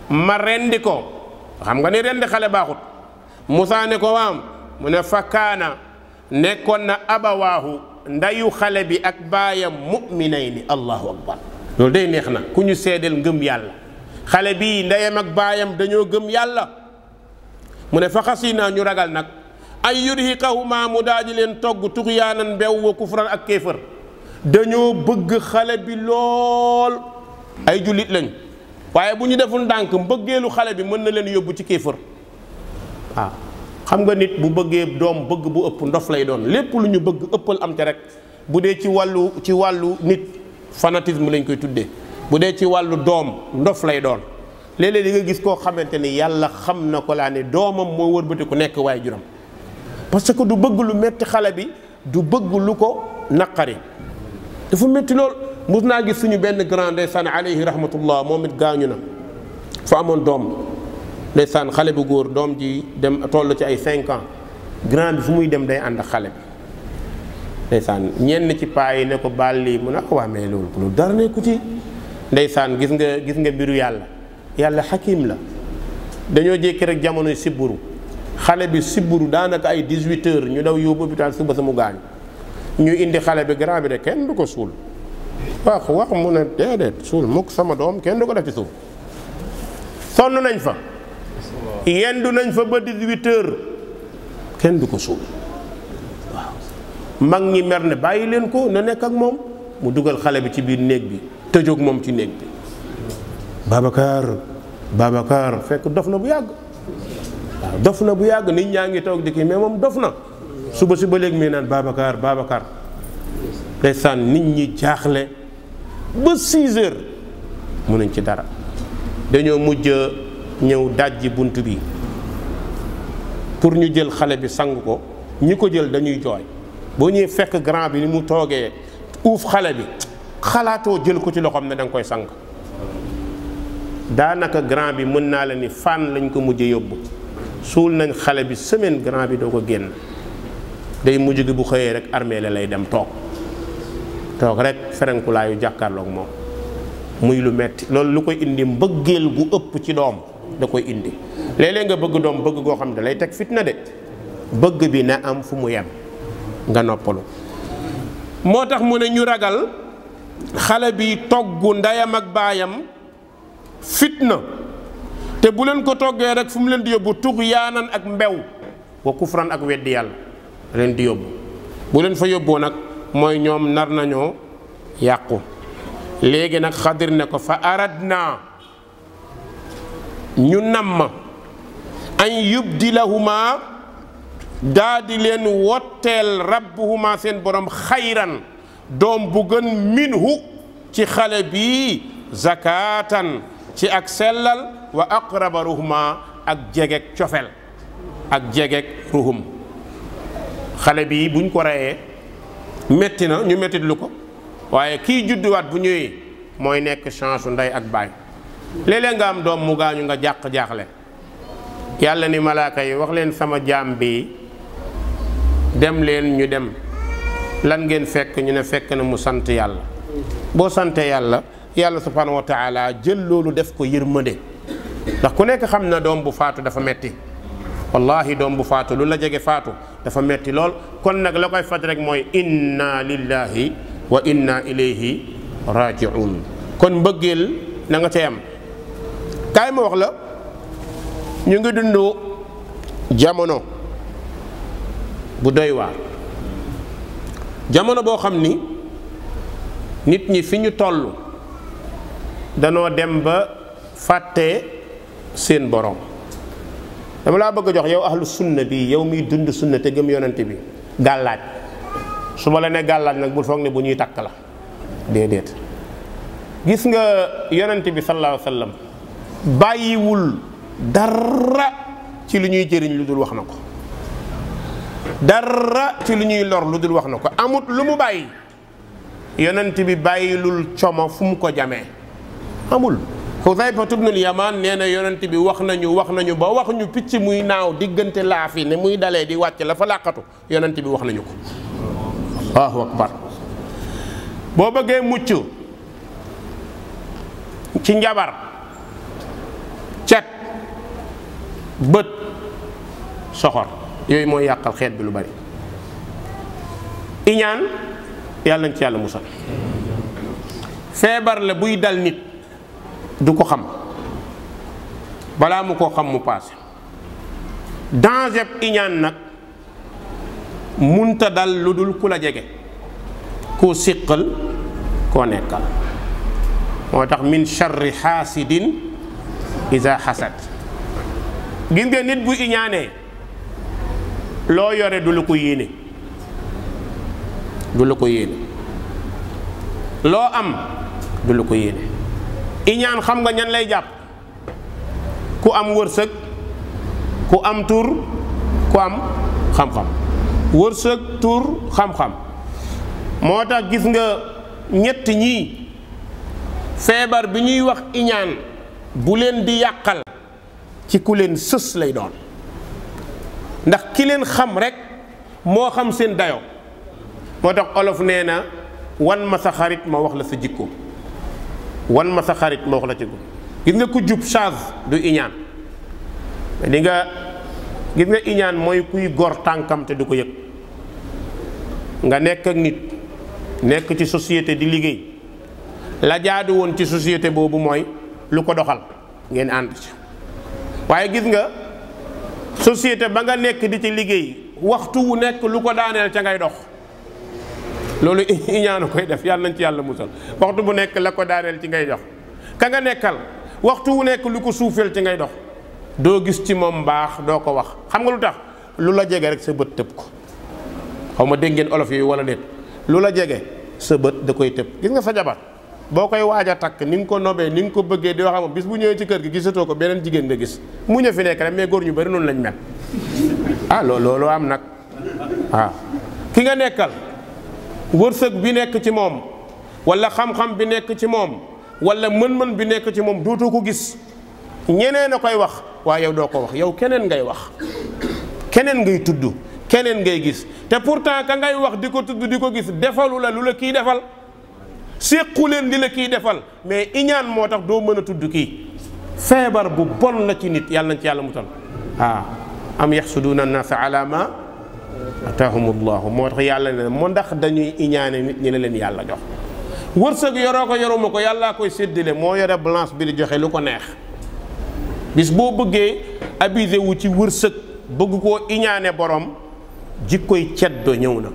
ma rendi ko xam nga ni rendi xale baaxut Moussa ne ko waam mu ne fakkaana nekkoon na abawaahu ndayu xale bi ak baayam mu'minayni allahu akbar loolu day neex na ku ñu seedeel ngëm yàlla xale bii ndeyam ak baayam dañoo gëm yàlla mu ne fa xasinaa ñu ragal nag ay yurhiqahuma mu daaji leen togg tuxyaanan mbew wa kufran ak kéefër dañoo bëgg xale bi lool ay jullit lañ waaye bu ñu deful ndànk mbëggeelu xale bi mën na leen yóbbu ci kéefër waaw xam nga nit bu bëggee doom bëgg bu ëpp ndof lay doon lépp lu ñu bëgg ëppal am te rek bu dee ci wàllu nit fanatisme lañ koy tuddee bu dee ci wàllu doom ndof lay doon léeg-léeg di nga gis koo xamante ni yàlla xam na ko laa ne doomam moo wërbati ku nekk waaye juram parce que du bëgg lu metti xale bi du bëgg lu ko naqari dafa metti lool. mus naa gis suñu benn grand ndeysaan alayhi rahmatullah moom it gaañu na fa amoon doom ndeysaan xale bu góor doom ji dem toll ci ay 5 ans grand bi fu muy dem day ànd ak xale bi ndeysaan ñenn ci paa yi ne ko baal lii mu ne waa mais loolu dara nekku ci ndeysaan gis nga mbiru yàlla xakim la dañoo jékki rek jamonoy sibburu xale bi siburu daanaka ay 18 heures ñu daw yóbbu hôpital suba sa mu gaañ ñu indi xale bi grand bi de kenn du ko suul wax mu ne déedéet suul mukk sama doom kenn du ko def ci suuf sonn nañ fa yendu nañ fa ba 18 heures kenn du ko suul waaw mag ñi mer ne bàyyi leen ko na nekk ak moom mu dugal xale bi ci biir néeg bi tëjoog moom ci néeg bi Babacar fekk dof na bu yàgg waaw dof na bu yàgg nit ñaa ngi toog di kii mais moom dof na suba si ba léegi mi naan Babacar ndeysaan nit ñi jaaxle ba 6 heures mënuñ ci dara dañoo mujj ñëw dajji bunt bi pour ñu jël xale bi sang ko ñi ko jël dañuy jooy boo ñëwee fekk grand bi ni mu toogee uuf xale bi xalaatoo jël ko ci loxoom ne da nga koy sang daanaka grand bi mën naa la ni fan lañ ko mujjee yóbbu suul nañ xale bi semaine grand bi doo ko génn day mujj gi bu xëyee rek armée la lay dem toog rek ferenkulaayu jàkkaarloog moom muy lu metti loolu lu koy indi mbëggeel gu ëpp ci doom da koy indi léeg-léeg nga bëgg doom bëgg goo xam ne da lay teg fitna de bëgg bi na am fu mu yem nga noppalu moo tax mu ne ñu ragal xale bi togg ndeyam ak baayam fitna te bu leen ko toggee rek fu mu leen di yóbbu tuxyaanan ak mbew wa kufran ak weddi yàlla leen di yóbbu bu leen fa yóbboo nag mooy ñoom nar nañoo yàqu léegi nag Xadir ne ko fa aradna ñu namm an yubdilahuma daa di leen wotteel rabbuhuma seen borom xayran doom bu gën minhu ci xale bii zakatan ci ak sellal wa aqraba ruhuma ak jegek cofel ak jegek ruhum xale bii buñ ko reyee metti na ñu mettit lu ko waaye kii judduwaat bu ñëwee mooy nekk chance u ndey ak baay léeg-léeg nga am doom mu gaañu nga jaaxle yàlla ni malaaka yi wax leen sama jaam bi dem leen ñu dem lan ngeen fekk ñu ne fekk na mu sant yàlla boo sante yàlla yàlla subhanahu wa taala jël loolu def ko yërmande ndax ku nekk xam na doom bu faatu dafa metti wallahi doom bu faatu lu la jege faatu dafa metti lool kon nag la koy faj rek mooy inna lillahi wa inna ilayhi raji'un kon mbëggeel na nga cay am kaay ma wax la ñu ngi dund jamono bu doy waar jamono boo xam ni nit ñi fi ñu toll danoo dem ba fàtte seen borom dama laa bëgg a jox yow ahlu sunna bi yow miy dund sunna te gëm yonent bi gàllaaj su ma la ne gàllaaj nag bul foog ne bu ñuy takk la déedéet gis nga yonent bi sallallahu alayhi wa sallam bàyyiwul dara ci lu ñuy jëriñ lu dul wax na ko dara ci lu ñuy lor lu dul wax na ko amut lu mu bàyyi yonent bi bàyyilul como fu mu ko jamee amul Xudayfa ibnul Yamaan nee na yonent bi wax nañu ba wax ñu picc muy naaw diggante laafi ne muy dalee di wàcc la fa làqatu yonent bi wax nañu ko Allahu akbar boo bëggee mucc ci njabar cet bët soxor yooyu mooy yàqal xeet bi lu bari iñaan yàlla nañ ci yàlla musal feebar la buy dal nit du ko xam balaa mu koo xam mu paase danger iñaan nag munta dal lu dul ku la jege koo siqal koo nekkal moo tax min charri xaasidin iza xasad gis nga nit bu iñaanee loo yore du la ko yéene du la ko yéene loo am du la ko yéene iñaan xam nga ñan lay jàpp ku am wërsëg ku am tur ku am xam-xam wërsëg tur xam-xam moo tax gis nga ñett ñii feebar bi ñuy wax iñaan bu leen di yàqal ci ku leen sës lay doon ndax ki leen xam rek moo xam seen dayo moo tax olof nee na wan ma sa xarit ma wax la sa jikko wan ma sa xarit ma wax la ci jikko gis nga ku jub charge du iñaan di nga gis nga iñaan mooy kuy gor tànkam te du ko yëg. nga nekk ak nit nekk ci société di liggéey la jaadu woon ci société boobu mooy lu ko doxal ngeen ànd ci waaye gis nga société ba nga nekk di ci liggéey waxtu wu nekk lu ko daaneel ca ngay dox loolu iñaanu koy def yàlla nañ ci yàlla musal waxtu bu nekk la ko daaneel ci ngay dox ka nga nekkal waxtu wu nekk lu ko suufeel ci ngay dox doo gis ci moom baax doo ko wax xam nga lu tax lu la jege rek sa bët tëb ko xaw ma dégg ngeen olof yooyu wala déet lu la jege sa bët da koy tëb gis nga sa jabar boo koy waaj a takk ni nga ko nobee ni nga ko bëggee di wax bis bu ñëwee ci kër gi gisatoo ko beneen jigéen nga gis mu ñëw fi nekk rek mais góor ñu bari noonu lañ mel ah loolu am nag waaw ki nga nekkal wërsëg bi nekk ci moom wala xam-xam bi nekk ci moom wala mën-mën bi nekk ci moom dootoo ko gis ñeneen a koy wax waaye yow doo ko wax yow keneen ngay wax keneen ngay tudd keneen ngay gis te pourtant ka ngay wax di ko tudd di ko gis defalu la lu la kii defal séqu leen di la kii defal mais iñaan moo tax doo mën a tudd kii feebar bu bon la ci nit yàlla nañ ci yàlla musal am yaxsuduuna annaasa ala ma ataahumullahu moo tax yàlla ne moo ndax dañuy iñaane nit ñi la leen yàlla jox wërsëg yoroo ko yoruma ko yàllaa koy séddale moo yore balance bi di joxe lu ko neex bis boo bëggee abusé wu ci wërsëg bëgg koo iñaane borom jikkoy ceddo ñëw na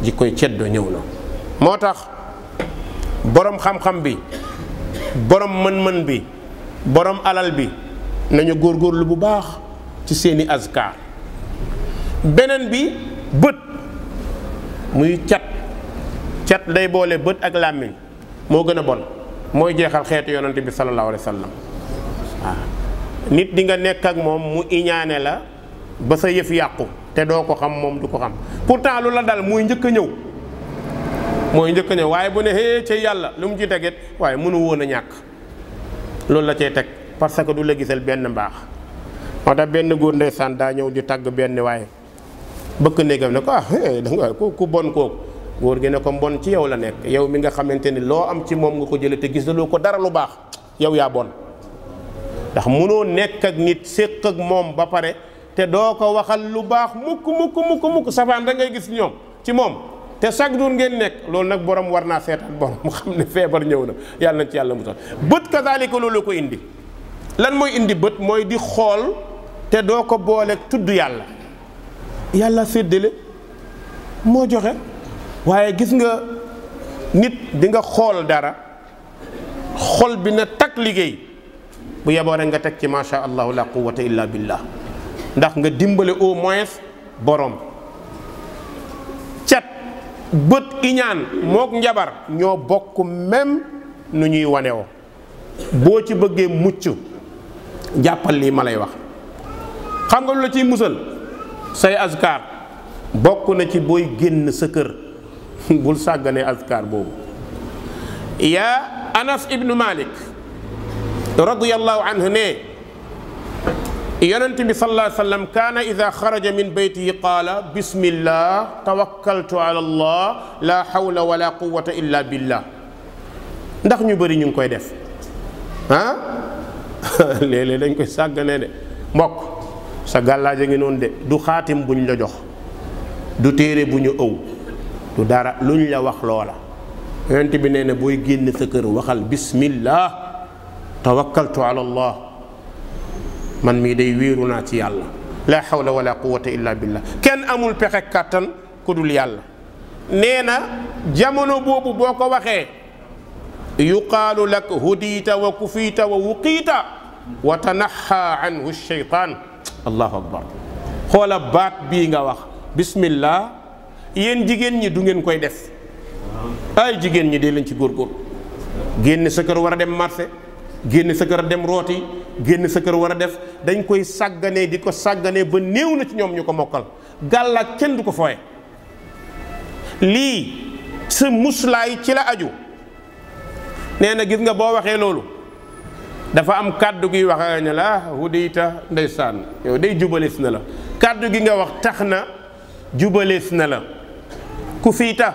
jikkoy ceddo ñëw na moo tax borom xam-xam bi borom mën-mën bi borom alal bi nañu góorgóorlu bu baax ci seeni azkar beneen bi bët muy cat day boole bët ak làmmiñ moo gën a bon mooy jeexal xeetu yonante bi sallallahu alayhi wa sallam waaw nit di nga nekk ak moom mu iñaane la ba sa yëf yàqu te doo ko xam moom du ko xam pourtant lu la dal mooy njëkk a ñëw waaye bu ne hee ca yàlla lu mu ci teget waaye mënu woon a ñàkk loolu la cay teg parce que du la gisal benn mbaax moo tax benn góor ndeysaan daa ñëw di tagg benn waaye bëkk néegam ne ko danga ku bon kooku góor gi ne ko mbon ci yow la nekk yow mi nga xamante ni loo am ci moom nga ko jële te gis loo ko dara lu baax yow yaa bon ndax mënoo nekk ak nit séq ak moom ba pare te doo ko waxal lu baax mukk safaan da ngay gis ñoom ci moom te chaque jour ngeen nekk loolu nag borom war naa seetaan borom mu xam ne feebar ñëw na yàlla na ci yàlla musal bët kazaalika loolu ko indi lan mooy indi bët mooy di xool te doo ko booleeg tudd yàlla séddale moo joxe waaye gis nga nit di nga xool dara xol bi na takk liggéey bu yeboo rek nga teg ci macha allah la quwwata illa billah ndax nga dimbale au moins borom cat bët iñaan mook njabar ñoo bokk même nu ñuy wanewoo boo ci bëggee mucc jàppal lii ma lay wax xam nga lu la ciy musal say azkar bokk na ci booy génn sa kër bul sàgganee azkar boobu yaa Anas ibnu Malik radiyallahu anhu ne yonent bi sallallahu alayhi wa sallam kaana ida xaraja min baytihi qaala bismillah tawakkaltu ala allah la hawla wala quwwata illa billah ndax ñu bëri ñu ngi koy def léeg-léeg dañ koy sàgganee de mbokk sa gàllaaja ngi noonu de du xaatim buñ la jox du téere bu ñu ëw du dara luñ la wax loola yonent bi nee na booy génn sa kër waxal bismillah tawakkaltu ala allah man mii day wéeru naa ci yàlla la hawla wala quwwata illa billah kenn amul pexe kàttan ku dul yàlla nee na jamono boobu boo ko waxee yuqaalu lak hudiita wa kufiita wa wuqiita wa tanaxa anhu sheytaan allahu akbar xoola baat bii nga wax bismillah yéen jigéen ñi du ngeen koy def ay jigéen ñi dee leen ci góorgóor génn sa kër war a dem marché génn sa kër a dem rooti génn sa kër war a def dañ koy sàgganee di ko sàgganee ba néew na ci ñoom ñu ko mokkal gàllaak kenn du ko fooye lii sa muslaay ci la aju nee na gis nga boo waxee loolu dafa am kàddu gi wax ne la hudiyta ndeysaan yow day jubalees na la kàddu gi nga wax tax na jubalees na la ku fiita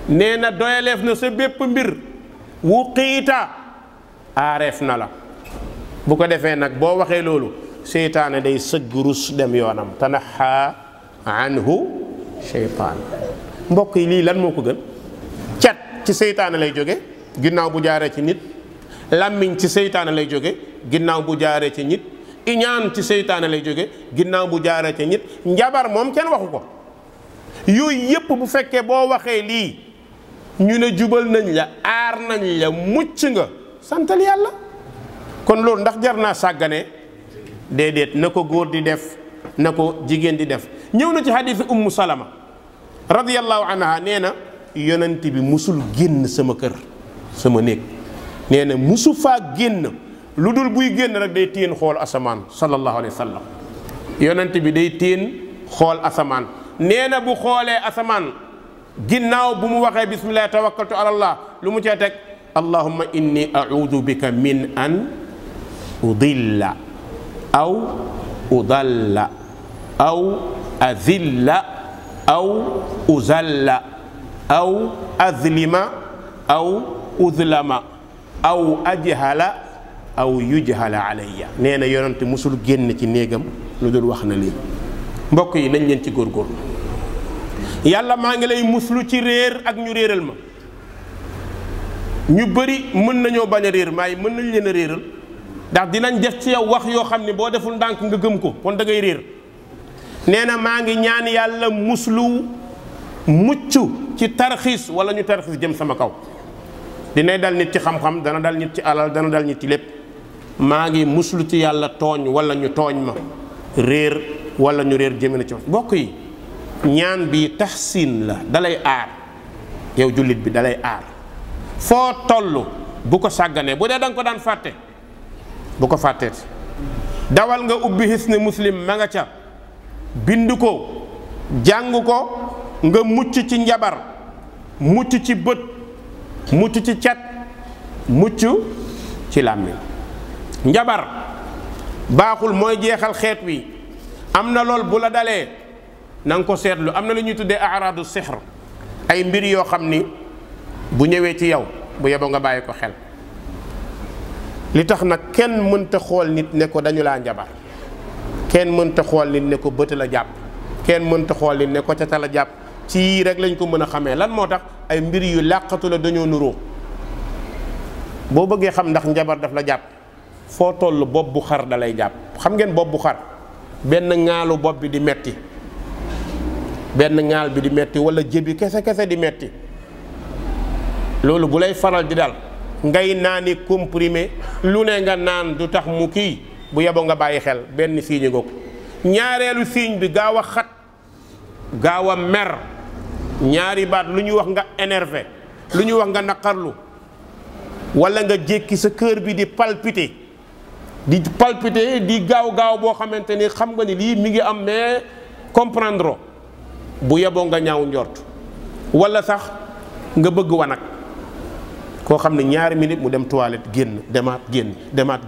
nee na doyaleef na sa bépp mbir wu xiita aareef na la bu ko defee nag boo waxee loolu seytaane day sëgg rus dem yoonam tanaha anhu sheytaan. mbokk yi lii lan moo ko gën? cat ci seytaane lay jóge ginnaaw bu jaaree ci nit, làmmiñ ci seytaane lay jóge ginnaaw bu jaaree ci nit, iñaan ci seytaane lay jóge ginnaaw bu jaaree ci nit, njabar moom kenn waxu ko. yooyu yépp bu fekkee boo waxee lii ñu ne jubal nañ la, aar nañ la, mucc nga, santal yàlla. kon loolu ndax jar naa sàggane? déedéet, na ko góor di def, na ko jigéen di def. ñëw na ci xadiisu ummu salama radiyallahu anha, nee na yonent bi musul génn sama kër, sama néeg, nee na musu faa génn lu dul buy génn rek day téen xool asamaan sallallahu alayhi wa sallam. yonent bi day téen xool asamaan. nee na bu xoolee asamaan ginnaaw bu mu waxee bismillah tawakkaltu ala allah lu mu cee teg allahumma inni a'udhu bika min an udilla aw udalla aw azilla aw uzalla aw azlima aw uzlama aw ajhala aw yujhala alayya. nee na yonent musul génn ci néegam lu dul wax na lii. mbokk yi nañ leen ci góorgóorlu. yàlla maa ngi lay muslu ci réer ak ñu réeral ma. ñu bëri mën nañoo bañ a réer maaye mën nañ leen a réeral ndax dinañ def ci yow wax yoo xam ne boo deful ndànk nga gëm ko kon da ngay réer. nee na maa ngi ñaan yàlla muslu mucc ci tarxiis wala ñu tarxiis jëm sama kaw. dinay dal nit ci xam-xam, dana dal nit ci alal, dana dal nit ci lépp. maa ngi muslu ci yàlla tooñ wala ñu tooñ ma, réer wala ñu réer jëme na ci mbokk yi. ñaan bi taxsin la, dalay aar yow jullit bi, dalay aar foo toll. bu ko sàgganee, bu dee da nga ko daan fàtte bu ko fàtteeti. dawal nga ubbi Hisnu Muslim ma nga ca, bind ko, jàng ko, nga mucc ci njabar, mucc ci bët, mucc ci cat, mucc ci làmmiñ. njabar baaxul, mooy jeexal xeet wi. am na lool bu la dalee na nga ko seetlu. am na lu ñuy tuddee araadu sihr, ay mbir yoo xam ni bu ñëwee ci yow bu yeboo nga bàyyi ko xel. li tax nag kenn mënta xool nit ne ko dañu laa njabar, kenn mënta xool nit ne ko bët la jàpp, kenn mënta xool nit ne ko cata la jàpp. ci yii rek lañ ko mën a xamee. lan moo tax? ay mbir yu làqatu la, dañoo nuroo. boo bëggee xam ndax njabar daf la jàpp, foo toll bopp bu xar da lay jàpp. xam ngeen bopp bu xar? benn ŋaalu bopp bi di metti, benn ŋaal bi di metti, wala jëbi kese kese di metti. loolu bu lay faral di dal, ngay naani comprimé lu ne nga naan du tax mu kii, bu yeboo nga bàyyi xel. benn signe nga ko. ñaareelu signe bi gaaw a xat, gaaw a mer, ñaari baat lu ñu wax nga énervé, lu ñu wax nga naqarlu, wala nga jékki sa cœur bi di palpiter, di gaaw boo xamante ni xam nga ni lii mi ngi am mais comprendre bu yeboo nga ñaaw njort. wala sax nga bëgg wanag, koo xam ne ñaari minute mu dem toilette génn, demaat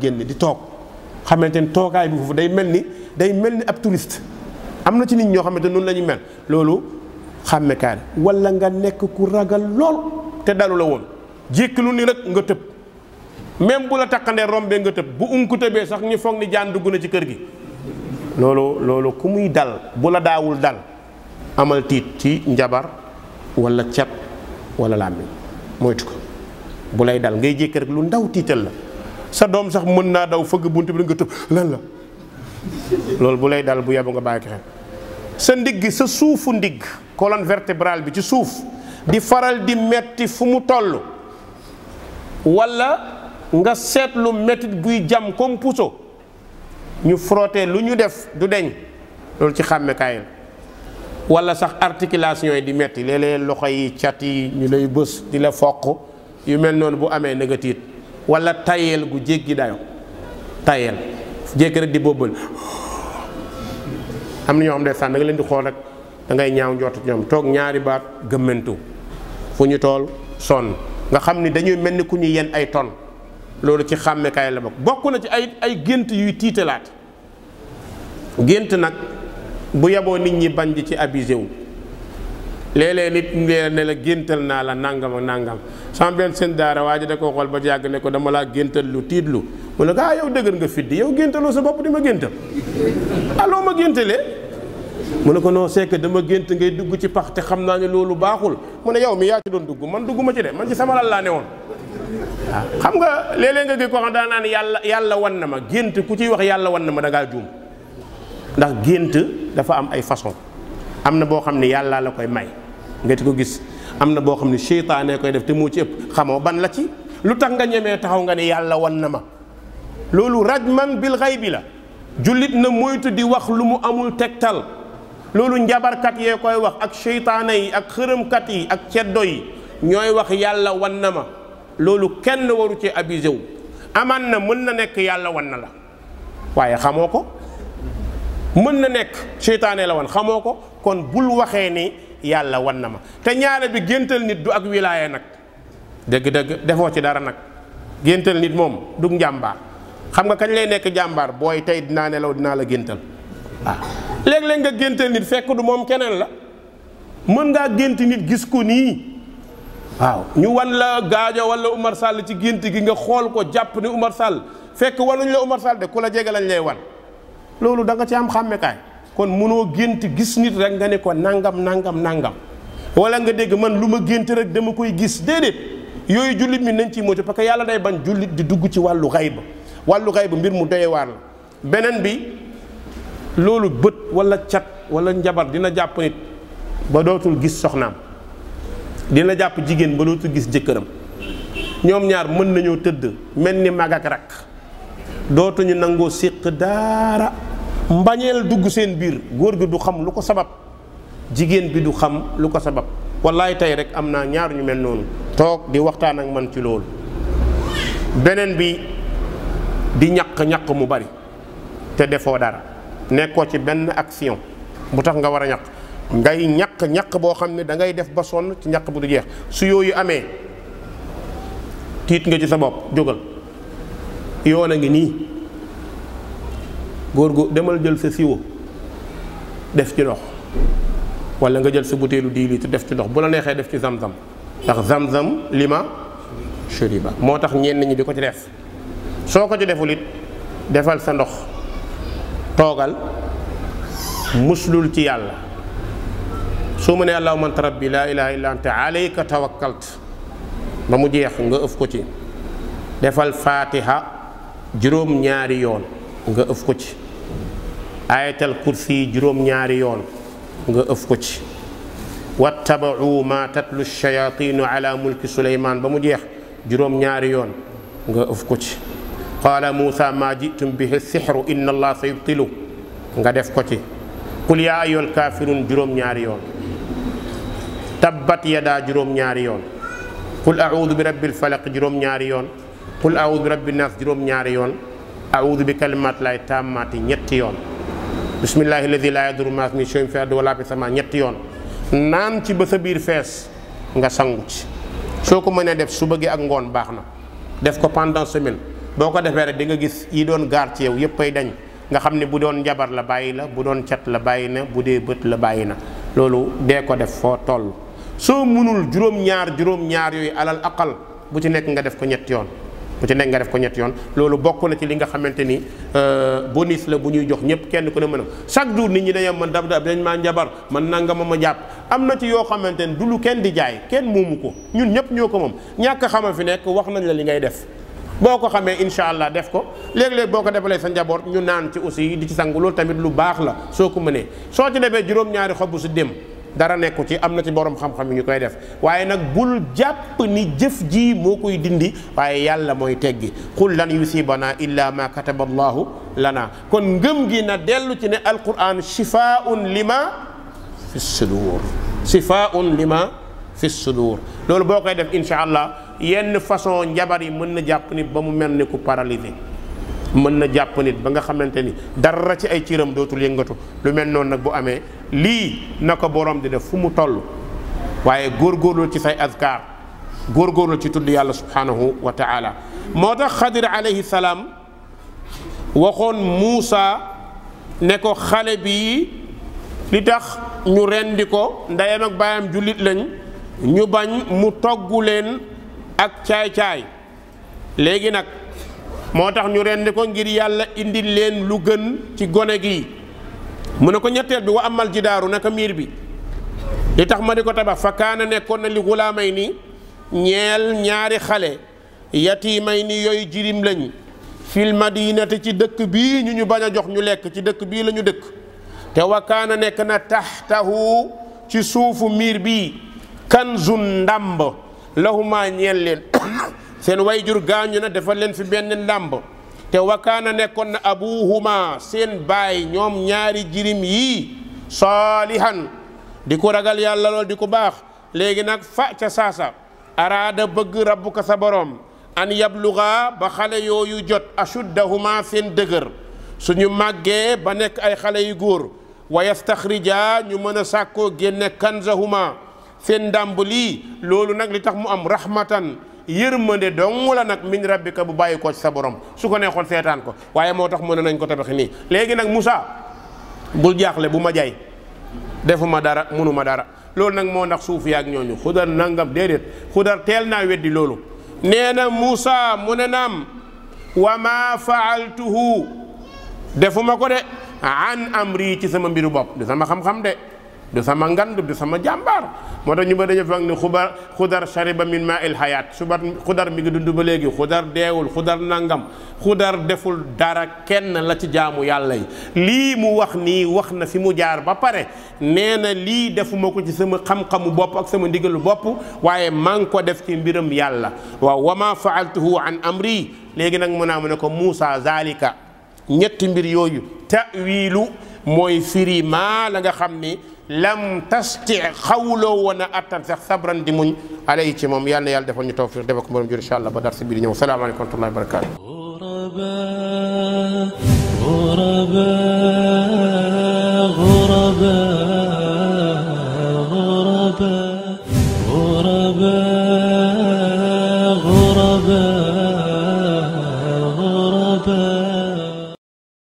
génn di toog, xamante ni toogaay bi foofu day mel ni ab touriste. am na ci nit ñoo xamante noonu la ñu mel. loolu xàmmekaay. wala nga nekk ku ragal lool te dalu la woon, jékki lu ni rek nga tëb, même bu la takkandee rombee nga tëb, bu unku tëbee sax ñu foog ni jaan dugg na ci kër gi. loolu ku muy dal, bu la daawul dal, amal tiit ci njabar wala cat wala làmmiñ, moytu ko. bu lay dal ngay jékki rek lu ndaw tiital la, sa doom sax mën naa daw fëgg bunt bi nga tëb, lan la. loolu bu lay dal bu yebu nga bàyyi ko xel. sa ndigg, sa suufu ndigg, colonne vertébrale bi ci suuf di faral di metti fu mu toll, wala nga seetlu mettit buy jam comme puso, ñu frotté lu ñu def du deñ, loolu ci xàmmekaay la. wala sax articulation yi di metti, léeg-léeg loxo yi, cat yi ñu lay bës di la foq, yu mel noonu bu amee na nga tiit. wala tayeel gu jéggi dayo, tayeel jékki rek di bobbal. am na ñoo xam ne sànn da nga leen di xool rek da ngay ñaaw njort ñoom, toog ñaari baat gëmmentu, fu ñu tool sonn, nga xam ni dañuy mel ni ku ñu yen ay ton. loolu ci xàmmekaay la bokk na ci ay gént yuy tiitalaat. gént nag bu yeboo nit ñi bañ di ci abusé wu. léeg-léeg nit ne la géntal naa la nangam ak nangam sama benn seen daara waa ji da ko xool ba yàgg ne ko dama laa géntal lu tiitlu mu ne ko yow dëgër nga fiddi yow géntaloo sa bopp di ma géntal aloo ma géntalee mu ne ko non c'est que dama gént ngay dugg ci pax te xam naa ne loolu baaxul mu ne yow mi yaa ci doon dugg man dugguma ci de man ci sama lal laa ne woon waaw xam nga léeg-léeg nga gis ko xam daa naan yàlla wan na ma gént ku ciy wax yàlla wan na ma da ngaa juum ndax gént dafa am ay façon am na boo xam ne yàlla la koy may nga di ko gis am na boo xam ne seytaane koy def te moo ci ëpp xamoo ban la ci lu tax nga ñemee taxaw nga ne yàlla wan na ma loolu rajman bil ghaybi la jullit na moytu di wax lu mu amul tegtal loolu njabarkat yee koy wax ak seytaane yi ak xërëmkat yi ak ceddo yi ñooy wax yàlla wan na ma loolu kenn waru ci abusé wu aman na mën na nekk yàlla wan na la waaye xamoo ko mën na nekk seytaane la wan xamoo ko kon bul waxee ni yàlla wan na ma te ñaare bi géntal nit du ak wilaaya nag dëgg-dëgg defoo ci dara nag géntal nit moom du njàmbaar xam nga kañ lay nekk jàmbaar booy tey dinaa nelaw dinaa la géntal waaw léeg-léeg nga géntal nit fekk du moom keneen la mën ngaa gént nit gis ko nii waaw ñu wan la Gaajo wala Umar Sall ci gént gi nga xool ko jàpp ni Umar Sall fekk wanuñ la Umar Sall de ku la jege lañ lay wan loolu da nga ci am xàmmekaay kon mënoo gént gis nit rek nga ne ko nangam nangam nangam wala nga dégg man lu ma gént rek dama koy gis déedéet yooyu jullit mi nañ ci moytu parce que yàlla day bañ jullit di dugg ci wàllu xayba mbir mu doye waar la beneen bi loolu bët wala cat wala njabar dina jàpp nit ba dootul gis soxnaam dina jàpp jigéen ba dootul gis jëkkëram ñoom ñaar mën nañoo tëdd mel ni mag ak rakk dootuñu nangoo séq daara mbañeel dugg seen biir góor gi du xam lu ko sabab jigéen bi du xam lu ko sabab wallaay tey rek am naa ñaar ñu mel noonu toog di waxtaan ak man ci loolu beneen bi di ñaq mu bari te defoo dara nekkoo ci benn action bu tax nga war a ñaq ngay ñaq boo xam ne da ngay def ba sonn ci ñaq bu du jeex su yooyu amee tiit nga ci sa bopp jógal yoon a ngi nii góor gu demal jël sa siwo def ci ndox wala nga jël sa butéelu 10 litres def ci ndox bu la neexee def ci zam-zam ndax zam-zam lima shuriba moo tax ñenn ñi di ko ci def soo ko ci deful it defal sa ndox toogal muslul ci yàlla soo mënee allahumma anta rabbi laa ilaha illa anta alayka tawakkalt ba mu jeex nga ëf ko ci defal fatiha juróom-ñaari yoon nga ëf ko ci ayatal kursi juróom-ñaari yoon nga ëf ko ci wattabau ma tatlu shayatinu ala mulki suleyman ba mu jeex juróom-ñaari yoon nga ëf ko ci qaala muusa ma jitum bihi sixru inna allah sa yubtilu nga def ko ci qul yaa ayyuhal kaafiruun juróom-ñaari yoon tabbat yadaa juróom-ñaari yoon qul audu bi rabbil falaq juróom-ñaari yoon qul audu bi rabbin naas juróom-ñaari yoon audu bi kalimaati llaahi taammaati ñetti yoon bismillahi alladi laa yadurru ma'a ismihi shay'un fil ardi wa laa fis samaa ñetti yoon naan ci ba sa biir fees nga sangu ci soo ko mënee def su bëggee ak ngoon baax na def ko pendant semaine boo ko defee rek di nga gis yi doon gaar ci yow yëpp ay dañ nga xam ne bu doon njabar la bàyyi la bu doon cat la bàyyi na bu dee bët la bàyyi na loolu dee ko def foo toll soo mënul juróom-ñaar yooyu alal aqal bu ci nekk nga def ko ñetti yoon loolu bokk na ci li nga xamante ni bonus la bu ñuy jox ñëpp kenn ku ne mën a chaque jour nit ñi dañu man dab dañ maa njabar man nangama ma jàpp am na ci yoo xamante ni du lu kenn di jaay kenn moomu ko ñun ñëpp ñoo ko moom ñàkk xama fi nekk wax nañ la li ngay def boo ko xamee incha allah def ko léeg-léeg boo ko defalee sa njaboot ñu naan ci aussi di ci sangu loolu tamit lu baax la soo ko mënee soo ci defee juróom-ñaari xobu si dem dara nekku ci am na ci borom xam-xam yi ñu koy def waaye nag bul jàpp ni jëf ji moo koy dindi waaye yàlla mooy teggi qul lan yusibana illa ma kataba allahu lana kon ngëm gi na dellu ci ne alquran shifaun lima fi sudur loolu boo koy def incha allah yenn façon njabar yi mën na jàpp nit ba mu mel ni ku paralysé mën na jàpp nit ba nga xamante ni dara ci ay ciiram dootul yëngatu lu mel noonu nag bu amee lii na ko borom di def fu mu toll waaye góorgóorlu ci say azkar góorgóorlu ci tudd yàlla subhanahu wa taala moo tax xadir alayhi salaam waxoon Muusa ne ko xale bii li tax ñu rendi ko ndeyam ak baayam jullit lañ ñu bañ mu toggu leen ak caay-caay léegi nag moo tax ñu rendi ko ngir yàlla indi leen lu gën ci gone gi mu ne ko ñetteel bi wa amal jidaaru naka miir bi li tax ma di ko tabax fa kaana nekkoon na li xulaamay ni ñeel ñaari xale yatiimay ni yooyu jirim lañ fil madinati ci dëkk bii ñu bañ a jox ñu lekk ci dëkk bii la ñu dëkk te wa kaana nekk na taxtahu ci suufu miir bii kanzun ndàmb lahuma ñeel leen seen wayjur gaañu na defal leen fi benn ndàmb te wa kaana nekkoon na abuhuma seen baay ñoom ñaari jirim yii saalihan di ko ragal yàlla lool di ko baax léegi nag fa ca saasa araada bëgg rabbuka sa borom an yabluga ba xale yooyu jot ashuddahuma seen dëgër suñu màggee ba nekk ay xale yu góor wa yastaxrija ñu mën a sàkkoo génne kanzahuma seen ndàmb lii loolu nag li tax mu am rahmatan yërmande dong la nag min rabbika bu bàyyi ko ci sa borom su ko neexoon seetaan ko waaye moo tax mën nañ ko tabaxi nii léegi nag Moussa bul jaaxle bu ma jay defuma dara munuma dara loolu nag moo ndax suuf yaag ñooñu xudar nangam déedéet xudar teel naa weddi loolu nee na Moussa mu ne naam wa ma faaltuhu defuma ko de an amri ci sama mbiru bopp du sama xam-xam de du sama ngand du sama jàmbaar moo tax ñu ba dañu fag ni xudar shariba min ma il hayat subat xudar mi ngi dund ba léegi xudar deewul xudar nangam xudar deful dara kenn la ci jaamu yàlla yi lii mu wax nii wax na fi mu jaar ba pare nee na lii defuma ko ci sama xam-xamu bopp ak sama ndigalu bopp waaye maa ngi ko def ci mbiram yàlla waaw wa ma faaltuhu an amri léegi nag mu ne ko Moussa zalika ñetti mbir yooyu ta'wilu mooy firi maa la nga xam ni lam tasti xawloo woon a attan sax sabran di muñ alay ci moom yal na yàlla defal ñu tawfiq defal ko borom jur incha allah ba dar si biir ñëw salaamaaleykum wa rahmatullahi wa barakaatu. غرباء